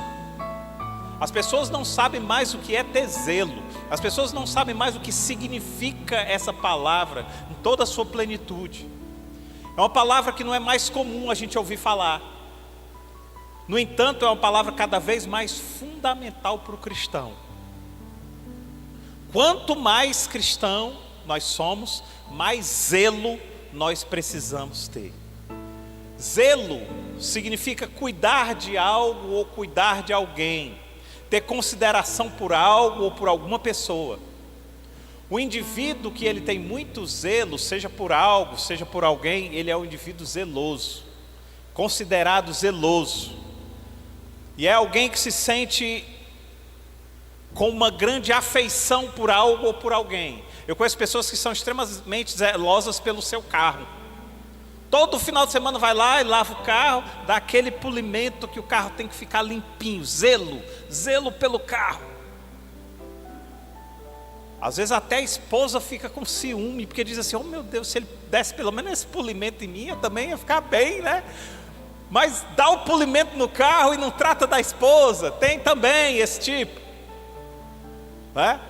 As pessoas não sabem mais o que é ter zelo. As pessoas não sabem mais o que significa essa palavra em toda a sua plenitude. É uma palavra que não é mais comum a gente ouvir falar. No entanto, é uma palavra cada vez mais fundamental para o cristão. Quanto mais cristão nós somos, mais zelo nós precisamos ter. Zelo significa cuidar de algo ou cuidar de alguém. Ter consideração por algo ou por alguma pessoa. O indivíduo que ele tem muito zelo, seja por algo, seja por alguém, ele é um indivíduo zeloso, considerado zeloso. E é alguém que se sente com uma grande afeição por algo ou por alguém. Eu conheço pessoas que são extremamente zelosas pelo seu carro. Todo final de semana vai lá e lava o carro, dá aquele polimento que o carro tem que ficar limpinho. Zelo pelo carro. Às vezes até a esposa fica com ciúme, porque diz assim, oh meu Deus, se ele desse pelo menos esse polimento em mim, eu também ia ficar bem, né? Mas dá o polimento no carro e não trata da esposa. Tem também esse tipo, né?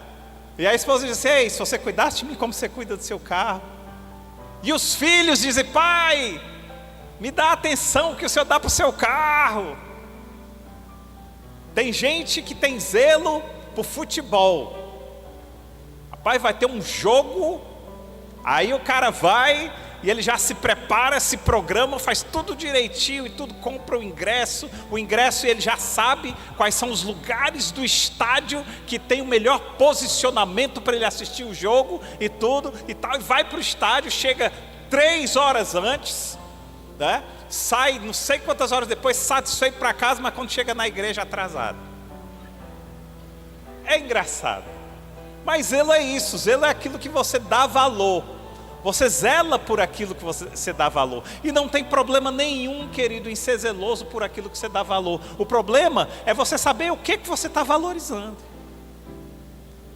E a esposa diz assim, ei, se você cuidasse de mim como você cuida do seu carro. E os filhos dizem, pai, me dá a atenção que o Senhor dá para o seu carro. Tem gente que tem zelo por futebol. Rapaz, vai ter um jogo, aí o cara vai e ele já se prepara, se programa, faz tudo direitinho e tudo, compra o ingresso ele já sabe quais são os lugares do estádio que tem o melhor posicionamento para ele assistir o jogo e tudo e tal, e vai para o estádio, chega 3 horas antes, né? Sai não sei quantas horas depois, satisfeito para casa, mas quando chega na igreja atrasado. É engraçado, mas zelo é isso, zelo é aquilo que você dá valor. Você zela por aquilo que você dá valor. E não tem problema nenhum, querido, em ser zeloso por aquilo que você dá valor. O problema é você saber o que você está valorizando.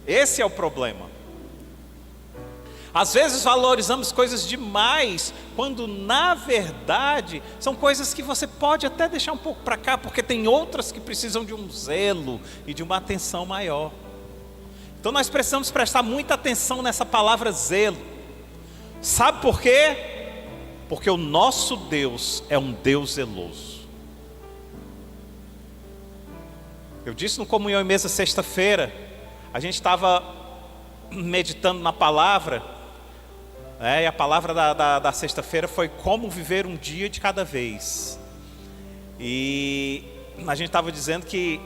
Esse é o problema. Às vezes valorizamos coisas demais, quando na verdade são coisas que você pode até deixar um pouco para cá, porque tem outras que precisam de um zelo e de uma atenção maior. Então nós precisamos prestar muita atenção nessa palavra zelo. Sabe por quê? Porque o nosso Deus é um Deus zeloso. Eu disse no Comunhão e Mesa sexta-feira, a gente estava meditando na palavra, e a palavra da sexta-feira foi como viver um dia de cada vez. E a gente estava dizendo que,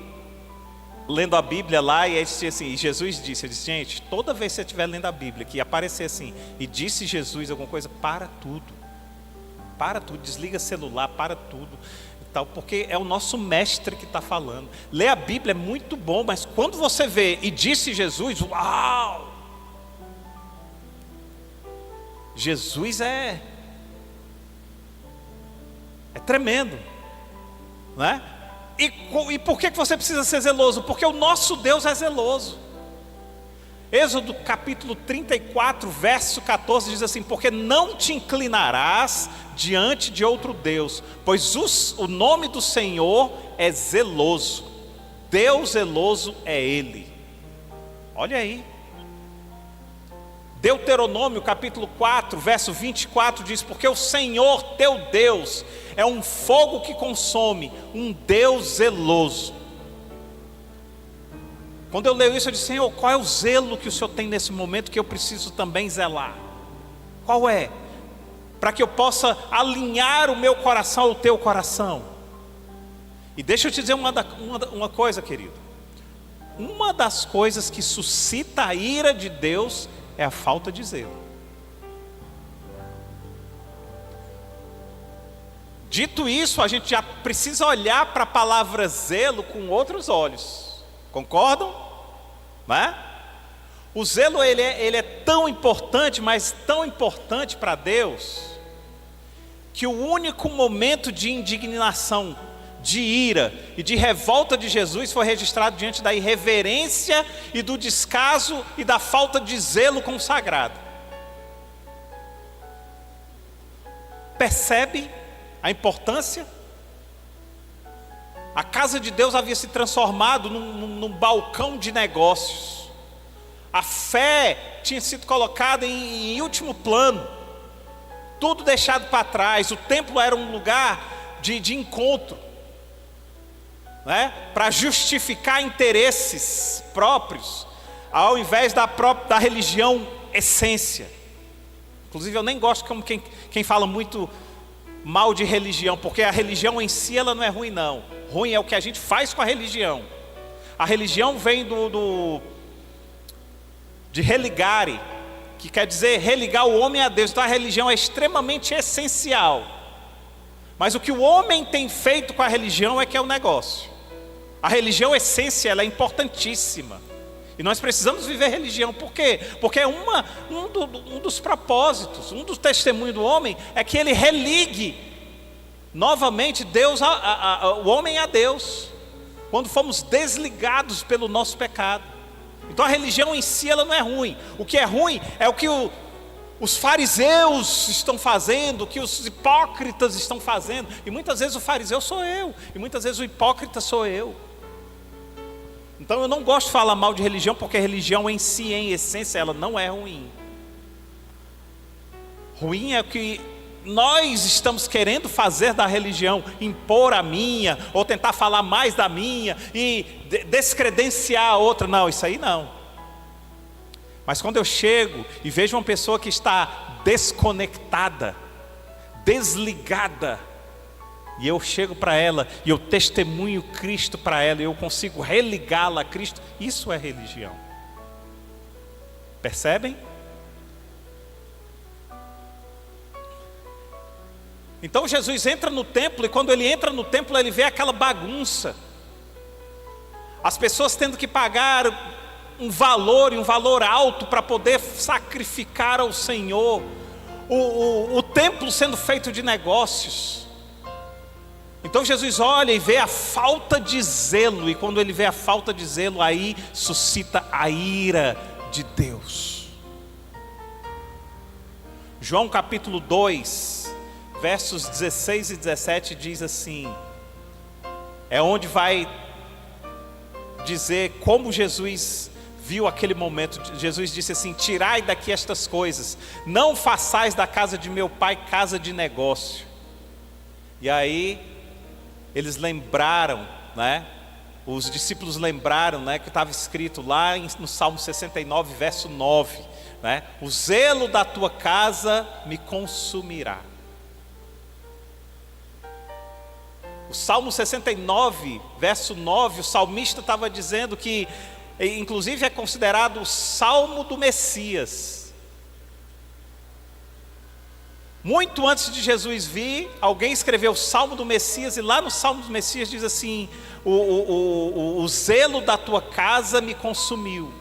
lendo a Bíblia lá, e assim, e Jesus disse, gente, toda vez que você estiver lendo a Bíblia, que aparecer assim, e disse Jesus alguma coisa, para tudo, desliga celular, para tudo, e tal, porque é o nosso mestre que está falando. Ler a Bíblia é muito bom, mas quando você vê, e disse Jesus, uau! Jesus é tremendo, não é? E por que você precisa ser zeloso? Porque o nosso Deus é zeloso. Êxodo capítulo 34, verso 14 diz assim, porque não te inclinarás diante de outro Deus, pois o nome do Senhor é zeloso. Deus zeloso é Ele. Olha aí. Deuteronômio capítulo 4, verso 24 diz, porque o Senhor teu Deus é um fogo que consome, um Deus zeloso. Quando eu leio isso, eu disse: Senhor, qual é o zelo que o Senhor tem nesse momento que eu preciso também zelar? Qual é? Para que eu possa alinhar o meu coração ao teu coração. E deixa eu te dizer uma coisa, querido. Uma das coisas que suscita a ira de Deus é a falta de zelo. Dito isso, a gente já precisa olhar para a palavra zelo com outros olhos. Concordam? Não é? O zelo ele é tão importante, mas tão importante para Deus, que o único momento de indignação, de ira e de revolta de Jesus foi registrado diante da irreverência e do descaso e da falta de zelo com o sagrado. Percebe a importância? A casa de Deus havia se transformado num balcão de negócios. A fé tinha sido colocada em último plano. Tudo deixado para trás. O templo era um lugar de encontro, né? Para justificar interesses próprios, ao invés da religião essência. Inclusive eu nem gosto como quem fala muito mal de religião, porque a religião em si ela não é ruim não. Ruim é o que a gente faz com a religião. A religião vem de religare, que quer dizer religar o homem a Deus. Então a religião é extremamente essencial. Mas o que o homem tem feito com a religião é que é o negócio. A religião essência ela é importantíssima. E nós precisamos viver religião. Por quê? Porque é um dos propósitos, um dos testemunhos do homem é que ele religue novamente Deus, o homem a Deus, quando fomos desligados pelo nosso pecado. Então a religião em si ela não é ruim. O que é ruim é o que os fariseus estão fazendo, o que os hipócritas estão fazendo. E muitas vezes o fariseu sou eu, e muitas vezes o hipócrita sou eu. Então eu não gosto de falar mal de religião, porque a religião em si, em essência, ela não é ruim. Ruim é o que nós estamos querendo fazer da religião, impor a minha, ou tentar falar mais da minha, e descredenciar a outra. Não, isso aí não. Mas quando eu chego e vejo uma pessoa que está desconectada, desligada, e eu chego para ela e eu testemunho Cristo para ela, e eu consigo religá-la a Cristo, isso é religião. Percebem? Então Jesus entra no templo, e quando ele entra no templo ele vê aquela bagunça, as pessoas tendo que pagar um valor, e um valor alto, para poder sacrificar ao Senhor, o templo sendo feito de negócios. Então Jesus olha e vê a falta de zelo, e quando ele vê a falta de zelo, aí suscita a ira de Deus. João capítulo 2, versos 16 e 17 diz assim, é onde vai dizer como Jesus viu aquele momento. Jesus disse assim: tirai daqui estas coisas, não façais da casa de meu pai casa de negócio. E aí eles lembraram, né? Os discípulos lembraram, né, que estava escrito lá no Salmo 69, verso 9, né? O zelo da tua casa me consumirá. O Salmo 69, verso 9, o salmista estava dizendo que, inclusive é considerado o Salmo do Messias. Muito antes de Jesus vir, alguém escreveu o Salmo do Messias, e lá no Salmo do Messias diz assim: o zelo da tua casa me consumiu.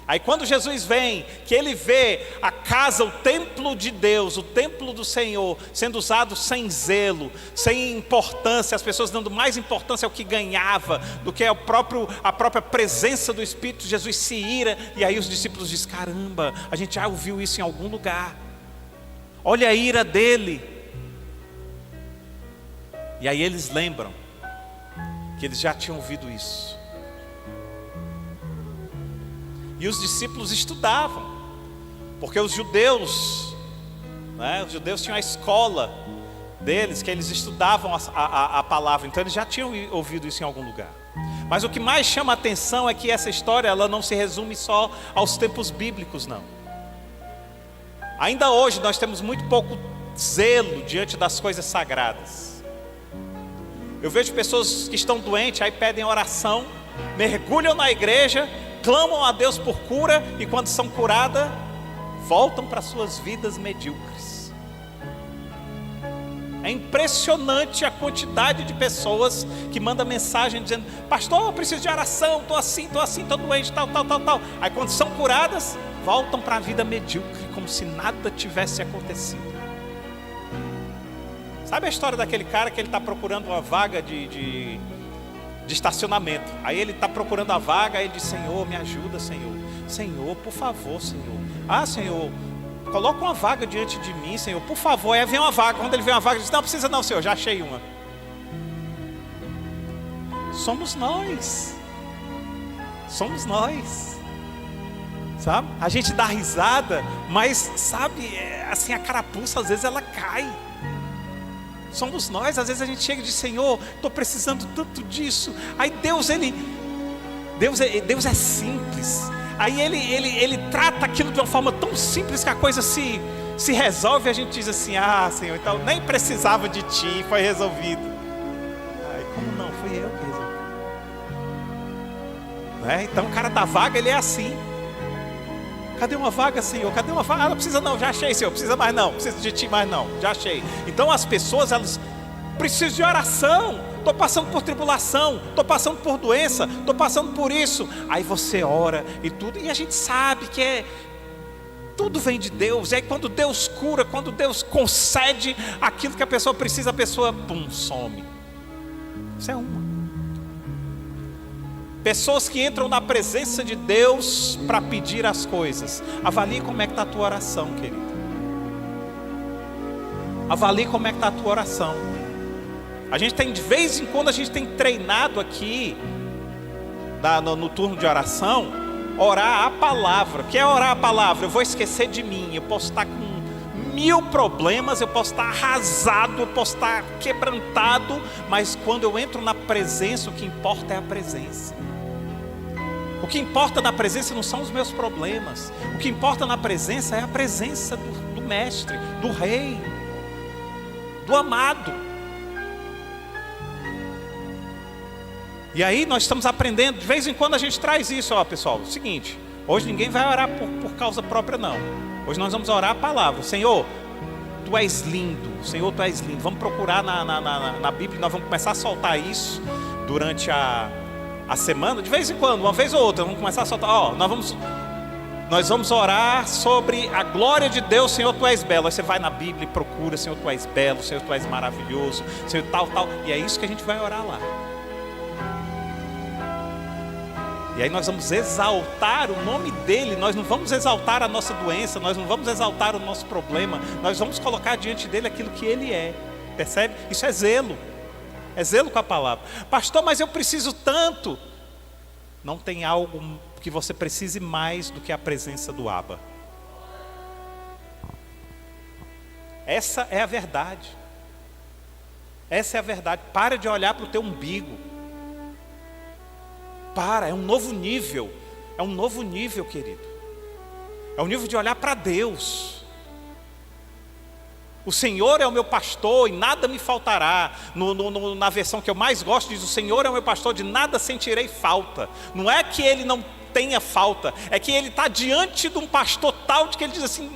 Aí quando Jesus vem, que ele vê a casa, o templo de Deus, o templo do Senhor, sendo usado sem zelo, sem importância, as pessoas dando mais importância ao que ganhava do que a própria presença do Espírito, Jesus se ira, e aí os discípulos dizem: caramba, a gente já ouviu isso em algum lugar, olha a ira dele. E aí eles lembram que eles já tinham ouvido isso. E os discípulos estudavam, porque os judeus, né, os judeus tinham a escola deles, que eles estudavam a palavra, então eles já tinham ouvido isso em algum lugar. Mas o que mais chama a atenção é que essa história, ela não se resume só aos tempos bíblicos, não. Ainda hoje nós temos muito pouco zelo diante das coisas sagradas. Eu vejo pessoas que estão doentes, aí pedem oração, mergulham na igreja, clamam a Deus por cura, e quando são curadas, voltam para suas vidas medíocres. É impressionante a quantidade de pessoas que mandam mensagem dizendo: pastor, eu preciso de oração, estou assim, estou doente, tal. Aí quando são curadas, voltam para a vida medíocre, como se nada tivesse acontecido. Sabe a história daquele cara que ele está procurando uma vaga de estacionamento? Aí ele está procurando a vaga, aí ele diz: Senhor, me ajuda, Senhor. Senhor, por favor, Senhor. Ah, Senhor, coloca uma vaga diante de mim, Senhor, por favor. Aí vem uma vaga. Quando ele vê uma vaga, ele diz: não precisa não, Senhor, já achei uma. Somos nós. Sabe? A gente dá risada, mas sabe, assim, a carapuça às vezes ela cai. Somos nós. Às vezes a gente chega e diz: Senhor, estou precisando tanto disso. Aí Deus é simples. Aí ele trata aquilo de uma forma tão simples que a coisa se resolve. E a gente diz assim: ah, Senhor, então nem precisava de ti, foi resolvido. Aí como não? Fui eu que resolvi. Então o cara da vaga, ele é assim: cadê uma vaga, Senhor? Cadê uma vaga? Ah, não precisa não, já achei, Senhor. Precisa mais não, precisa de ti mais não, já achei. Então as pessoas, elas precisam de oração. Estou passando por tribulação, estou passando por doença, estou passando por isso. Aí você ora e tudo, e a gente sabe que tudo vem de Deus. E aí quando Deus cura, quando Deus concede aquilo que a pessoa precisa, a pessoa, pum, some. Isso é uma. Pessoas que entram na presença de Deus para pedir as coisas. Avalie como é que está a tua oração, querido. Avalie como é que está a tua oração. A gente tem, de vez em quando, a gente tem treinado aqui, no turno de oração, orar a palavra. O que é orar a palavra? Eu vou esquecer de mim, eu posso estar com 1000 problemas, eu posso estar arrasado, eu posso estar quebrantado, mas quando eu entro na presença, o que importa é a presença. O que importa na presença não são os meus problemas. O que importa na presença é a presença do mestre, do rei, do amado. E aí nós estamos aprendendo, de vez em quando a gente traz isso, ó pessoal, o seguinte: hoje ninguém vai orar por causa própria não. Hoje nós vamos orar a palavra. Senhor, Tu és lindo, Senhor, Tu és lindo. Vamos procurar na Bíblia, nós vamos começar a soltar isso durante a semana, de vez em quando, uma vez ou outra, vamos começar a soltar, ó, nós vamos orar sobre a glória de Deus. Senhor, Tu és belo. Aí você vai na Bíblia e procura: Senhor, Tu és belo, Senhor, Tu és maravilhoso, Senhor, tal, e é isso que a gente vai orar lá. E aí nós vamos exaltar o nome dEle. Nós não vamos exaltar a nossa doença, nós não vamos exaltar o nosso problema. Nós vamos colocar diante dEle aquilo que Ele é. Percebe? Isso é zelo. É zelo com a palavra. Pastor, mas eu preciso tanto. Não tem algo que você precise mais do que a presença do Abba. Essa é a verdade. Essa é a verdade. Para de olhar para o teu umbigo. É um novo nível. É um novo nível, querido. É o nível de olhar para Deus. O Senhor é o meu pastor e nada me faltará. Na versão que eu mais gosto diz: o Senhor é o meu pastor, de nada sentirei falta. Não é que Ele não tenha falta, é que Ele está diante de um pastor tal de que Ele diz assim: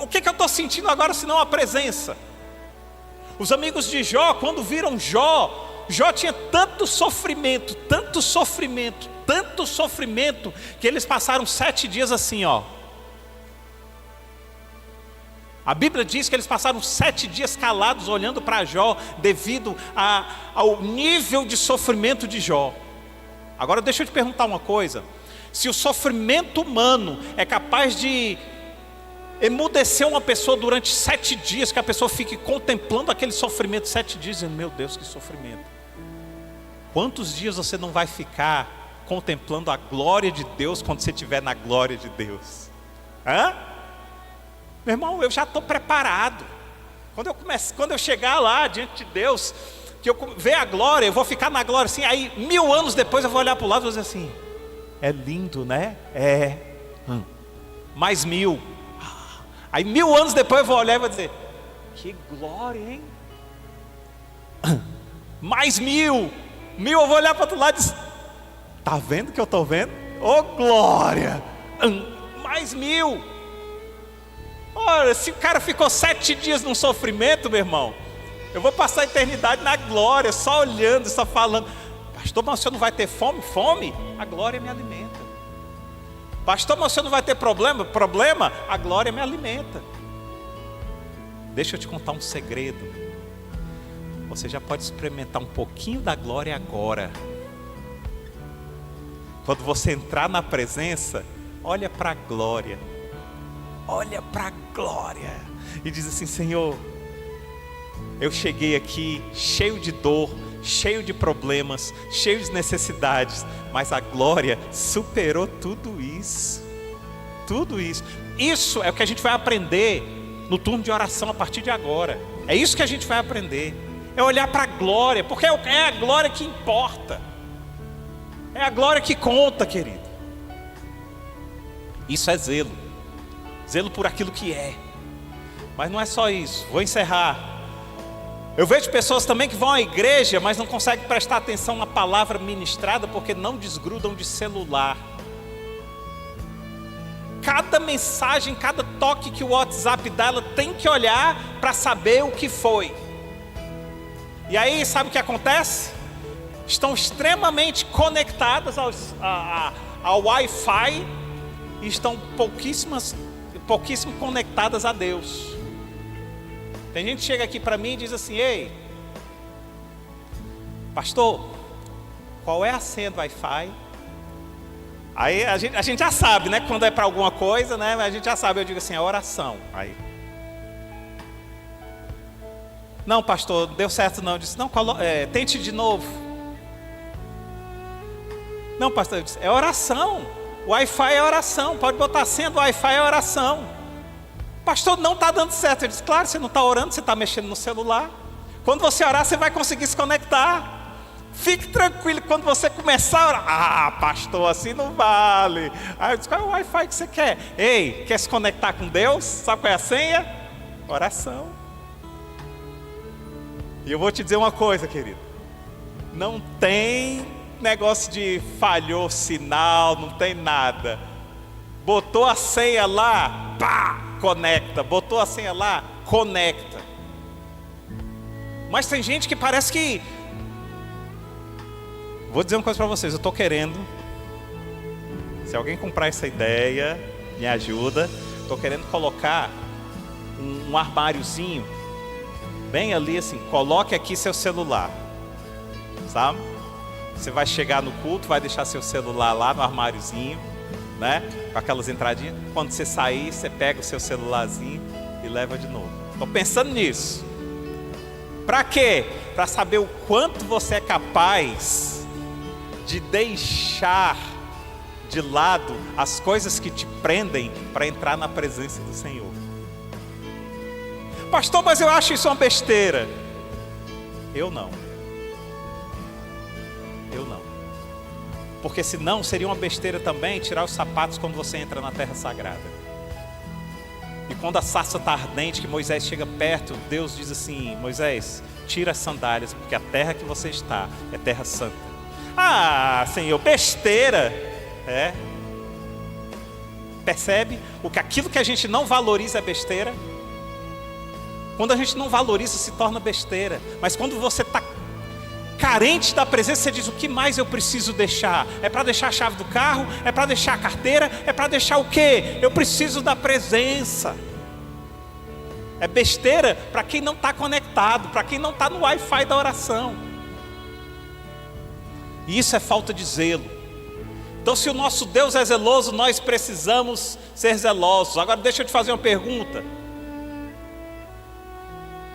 o que eu estou sentindo agora senão a presença? Os amigos de Jó, quando viram Jó tinha tanto sofrimento, que eles passaram 7 dias assim, ó. A Bíblia diz que eles passaram 7 dias calados olhando para Jó, devido ao nível de sofrimento de Jó. Agora deixa eu te perguntar uma coisa: se o sofrimento humano é capaz de emudecer uma pessoa durante 7 dias, que a pessoa fique contemplando aquele sofrimento 7 dias, dizendo: meu Deus, que sofrimento. Quantos dias você não vai ficar contemplando a glória de Deus quando você estiver na glória de Deus? Meu irmão, eu já estou preparado. Quando eu chegar lá diante de Deus, que eu ver a glória, eu vou ficar na glória assim, aí 1000 anos depois eu vou olhar para o lado e vou dizer assim, é lindo, né? Mais 1000. Aí 1000 anos depois eu vou olhar e vou dizer, que glória, hein? Mais 1000. 1000 eu vou olhar para o outro lado e dizer, tá vendo o que eu estou vendo? Oh glória! Mais 1000. Olha, se o cara ficou 7 dias num sofrimento, meu irmão, eu vou passar a eternidade na glória, só olhando, só falando. Pastor, mas o senhor não vai ter fome? Fome? A glória me alimenta. Pastor, mas o senhor não vai ter problema? Problema? A glória me alimenta. Deixa eu te contar um segredo. Você já pode experimentar um pouquinho da glória agora. Quando você entrar na presença, olha para a glória. Olha para a glória. E diz assim, Senhor, eu cheguei aqui cheio de dor, cheio de problemas, cheio de necessidades, mas a glória superou tudo isso. Tudo isso. Isso é o que a gente vai aprender no turno de oração a partir de agora. É isso que a gente vai aprender. É olhar para a glória, porque é a glória que importa. É a glória que conta, querido. Isso é zelo. Zelo por aquilo que é. Mas não é só isso. Vou encerrar. Eu vejo pessoas também que vão à igreja, mas não conseguem prestar atenção na palavra ministrada porque não desgrudam de celular. Cada mensagem, cada toque que o WhatsApp dá, ela tem que olhar para saber o que foi. E aí, sabe o que acontece? Estão extremamente conectadas ao Wi-Fi e estão pouquíssimo conectadas a Deus. Tem gente que chega aqui para mim e diz assim, ei, pastor, qual é a senha do Wi-Fi? Aí a gente já sabe, né? Quando é para alguma coisa, né? A gente já sabe, eu digo assim, é oração. Aí, não, pastor, não deu certo não. Eu disse, não, tente de novo. Não, pastor, eu disse, é oração. O Wi-Fi é oração, pode botar a senha do Wi-Fi, é oração. Pastor, não está dando certo. Eu disse, claro, você não está orando, você está mexendo no celular. Quando você orar, você vai conseguir se conectar. Fique tranquilo, quando você começar a orar, ah, pastor, assim não vale. Aí eu disse, qual é o Wi-Fi que você quer? Ei, quer se conectar com Deus? Sabe qual é a senha? Oração. E eu vou te dizer uma coisa, querido. Não tem negócio de falhou sinal, não tem nada. Botou a senha lá, pá, conecta. Botou a senha lá, conecta. Mas tem gente que parece que... Vou dizer uma coisa para vocês, eu estou querendo... Se alguém comprar essa ideia, me ajuda. Estou querendo colocar um armáriozinho bem ali assim, coloque aqui seu celular, sabe? Você vai chegar no culto, vai deixar seu celular lá no armáriozinho, né? Com aquelas entradinhas. Quando você sair, você pega o seu celularzinho e leva de novo. Estou pensando nisso. Para quê? Para saber o quanto você é capaz de deixar de lado as coisas que te prendem para entrar na presença do Senhor. Pastor, mas eu acho isso uma besteira. Eu não. Porque senão seria uma besteira também tirar os sapatos quando você entra na terra sagrada. E quando a sarça está ardente, que Moisés chega perto, Deus diz assim, Moisés, tira as sandálias, porque a terra que você está é terra santa. Ah, Senhor, besteira. É. Percebe? Aquilo que a gente não valoriza é besteira. Quando a gente não valoriza, se torna besteira. Mas quando você está carente da presença, você diz, o que mais eu preciso deixar? É para deixar a chave do carro? É para deixar a carteira? É para deixar o quê? Eu preciso da presença. É besteira para quem não está conectado, para quem não está no Wi-Fi da oração. E isso é falta de zelo. Então, se o nosso Deus é zeloso, nós precisamos ser zelosos. Agora deixa eu te fazer uma pergunta.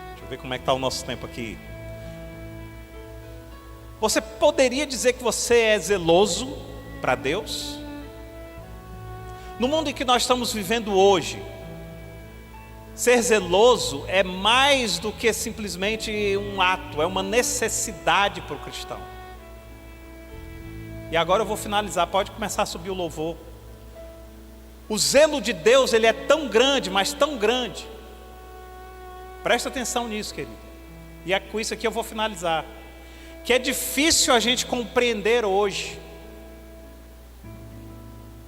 Deixa eu ver como é que está o nosso tempo aqui. Você poderia dizer que você é zeloso para Deus? No mundo em que nós estamos vivendo hoje, Ser zeloso é mais do que simplesmente um ato, é uma necessidade para o cristão. E agora eu vou finalizar, pode começar a subir o louvor. O zelo de Deus, ele é tão grande, mas tão grande. Presta atenção nisso, querido. E é com isso aqui eu vou finalizar. Que é difícil a gente compreender hoje.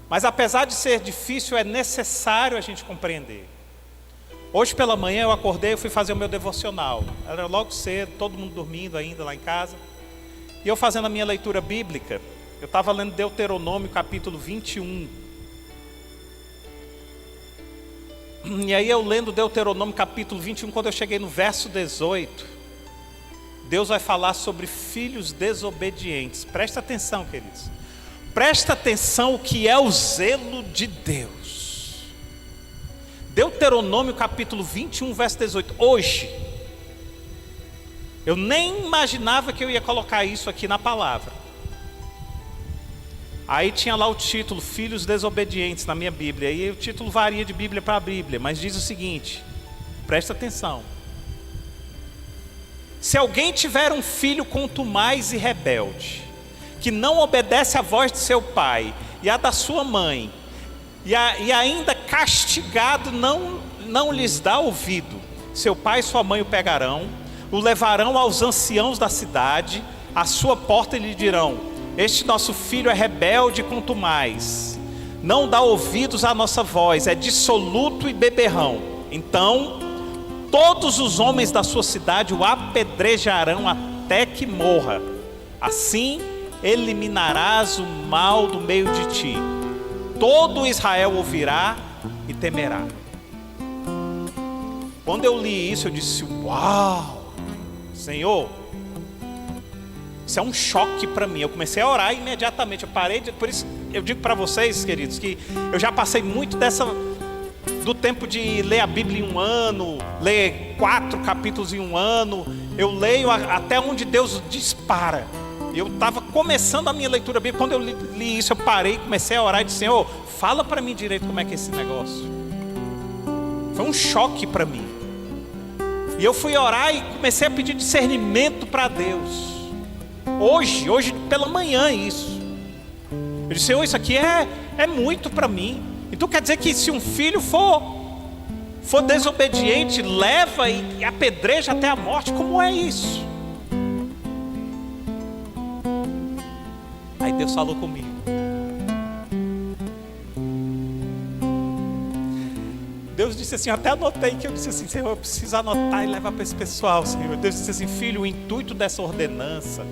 Mas apesar de ser difícil, é necessário a gente compreender. Hoje pela manhã eu acordei e fui fazer o meu devocional. Era logo cedo, todo mundo dormindo ainda lá em casa. E eu fazendo a minha leitura bíblica, eu estava lendo Deuteronômio capítulo 21. E aí eu lendo Deuteronômio capítulo 21, quando eu cheguei no verso 18, Deus vai falar sobre filhos desobedientes. Presta atenção, queridos. Presta atenção o que é o zelo de Deus. Deuteronômio capítulo 21, verso 18. Hoje, eu nem imaginava que eu ia colocar isso aqui na palavra. Aí tinha lá o título, filhos desobedientes, na minha Bíblia. E o título varia de Bíblia para Bíblia, mas diz o seguinte, presta atenção. Se alguém tiver um filho contumaz e rebelde, que não obedece à voz de seu pai e à da sua mãe, e ainda castigado não lhes dá ouvido, seu pai e sua mãe o pegarão, o levarão aos anciãos da cidade, à sua porta e lhe dirão: este nosso filho é rebelde e contumaz, não dá ouvidos à nossa voz, é dissoluto e beberrão. Então todos os homens da sua cidade o apedrejarão até que morra. Assim eliminarás o mal do meio de ti. Todo Israel ouvirá e temerá. Quando eu li isso, eu disse: uau, Senhor, isso é um choque para mim. Eu comecei a orar imediatamente. Eu parei, por isso eu digo para vocês, queridos, que eu já passei muito do tempo de ler a Bíblia em um ano, ler 4 capítulos em um ano. Eu leio até onde Deus dispara. Eu estava começando a minha leitura bíblica. Quando eu li isso, eu parei, comecei a orar e disse: Senhor, fala para mim direito como é que é esse negócio. Foi um choque para mim. E eu fui orar e comecei a pedir discernimento para Deus. Hoje pela manhã isso. Eu disse: Senhor, isso aqui é muito para mim. Então quer dizer que se um filho for desobediente, leva e apedreja até a morte? Como é isso? Aí Deus falou comigo. Deus disse assim, eu até anotei, que eu disse assim: Senhor, eu preciso anotar e levar para esse pessoal, Senhor. Deus disse assim: filho, o intuito dessa ordenança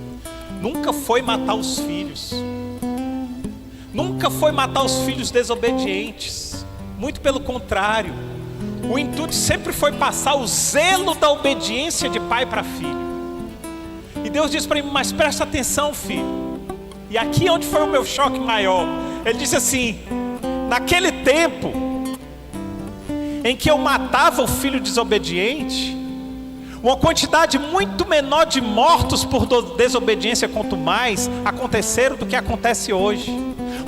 nunca foi matar os filhos, nunca foi matar os filhos desobedientes, muito pelo contrário, o intuito sempre foi passar o zelo da obediência de pai para filho. E Deus disse para mim: mas presta atenção, filho. E aqui é onde foi o meu choque maior. Ele disse assim: naquele tempo em que eu matava o filho desobediente, uma quantidade muito menor de mortos por desobediência contumaz aconteceram do que acontece hoje.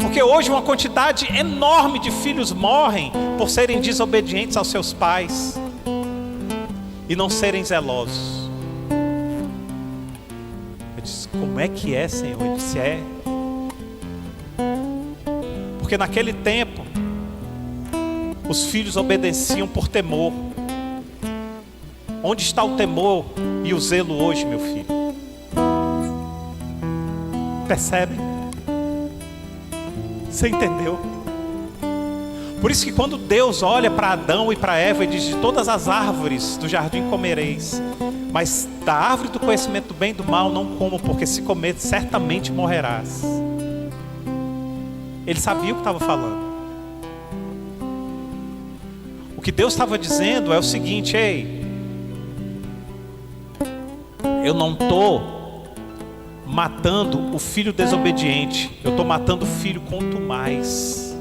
Porque hoje uma quantidade enorme de filhos morrem por serem desobedientes aos seus pais e não serem zelosos. Eu disse: como é que é, Senhor? Ele disse: é. Porque naquele tempo os filhos obedeciam por temor. Onde está o temor e o zelo hoje, meu filho? Percebe? Você entendeu? Por isso que quando Deus olha para Adão e para Eva e diz: de todas as árvores do jardim comereis, mas da árvore do conhecimento do bem e do mal não como, porque se comer certamente morrerás. Ele sabia o que estava falando. O que Deus estava dizendo é o seguinte: ei, eu não estou matando o filho desobediente, eu estou matando o filho contumaz.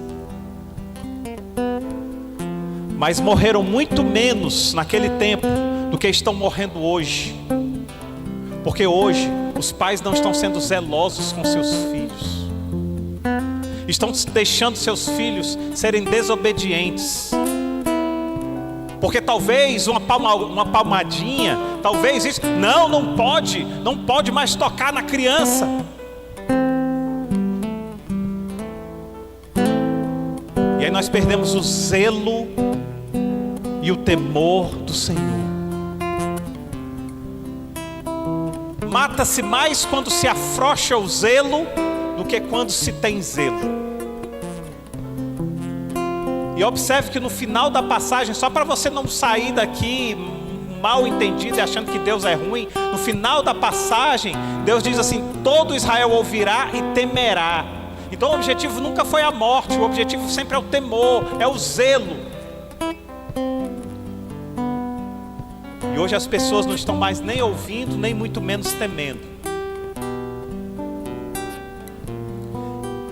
Mas morreram muito menos naquele tempo do que estão morrendo hoje. Porque hoje os pais não estão sendo zelosos com seus filhos, estão deixando seus filhos serem desobedientes. Porque talvez uma palmadinha, talvez isso, não pode mais tocar na criança. E aí nós perdemos o zelo e o temor do Senhor. Mata-se mais quando se afrouxa o zelo do que quando se tem zelo. E observe que no final da passagem, só para você não sair daqui mal entendido e achando que Deus é ruim, no final da passagem, Deus diz assim: todo Israel ouvirá e temerá. Então o objetivo nunca foi a morte, o objetivo sempre é o temor, é o zelo. E hoje as pessoas não estão mais nem ouvindo, nem muito menos temendo.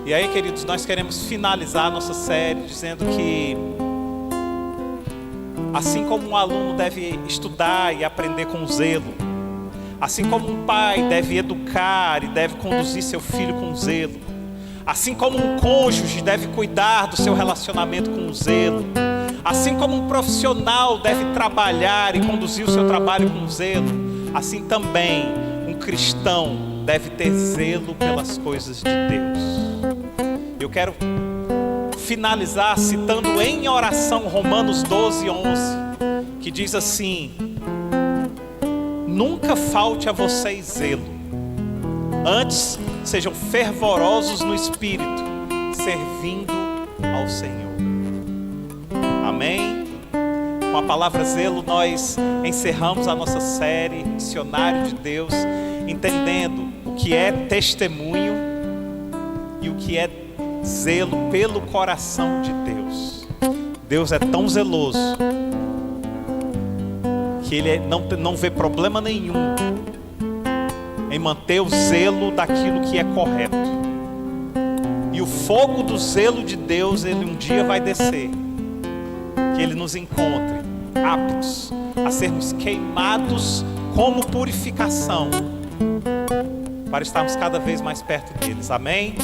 E aí, queridos, nós queremos finalizar a nossa série dizendo que, assim como um aluno deve estudar e aprender com zelo, assim como um pai deve educar e deve conduzir seu filho com zelo, assim como um cônjuge deve cuidar do seu relacionamento com zelo, assim como um profissional deve trabalhar e conduzir o seu trabalho com zelo, assim também um cristão deve ter zelo pelas coisas de Deus. Eu quero finalizar citando em oração Romanos 12:11, que diz assim: nunca falte a vocês zelo, antes sejam fervorosos no Espírito, servindo ao Senhor. Amém? Com a palavra zelo nós encerramos a nossa série Dicionário de Deus, entendendo o que é testemunho e o que é zelo pelo coração de Deus. Deus é tão zeloso que Ele não vê problema nenhum em manter o zelo daquilo que é correto. E o fogo do zelo de Deus, Ele um dia vai descer, que Ele nos encontre aptos a sermos queimados como purificação, para estarmos cada vez mais perto deles. Amém?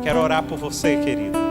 Quero orar por você, querido.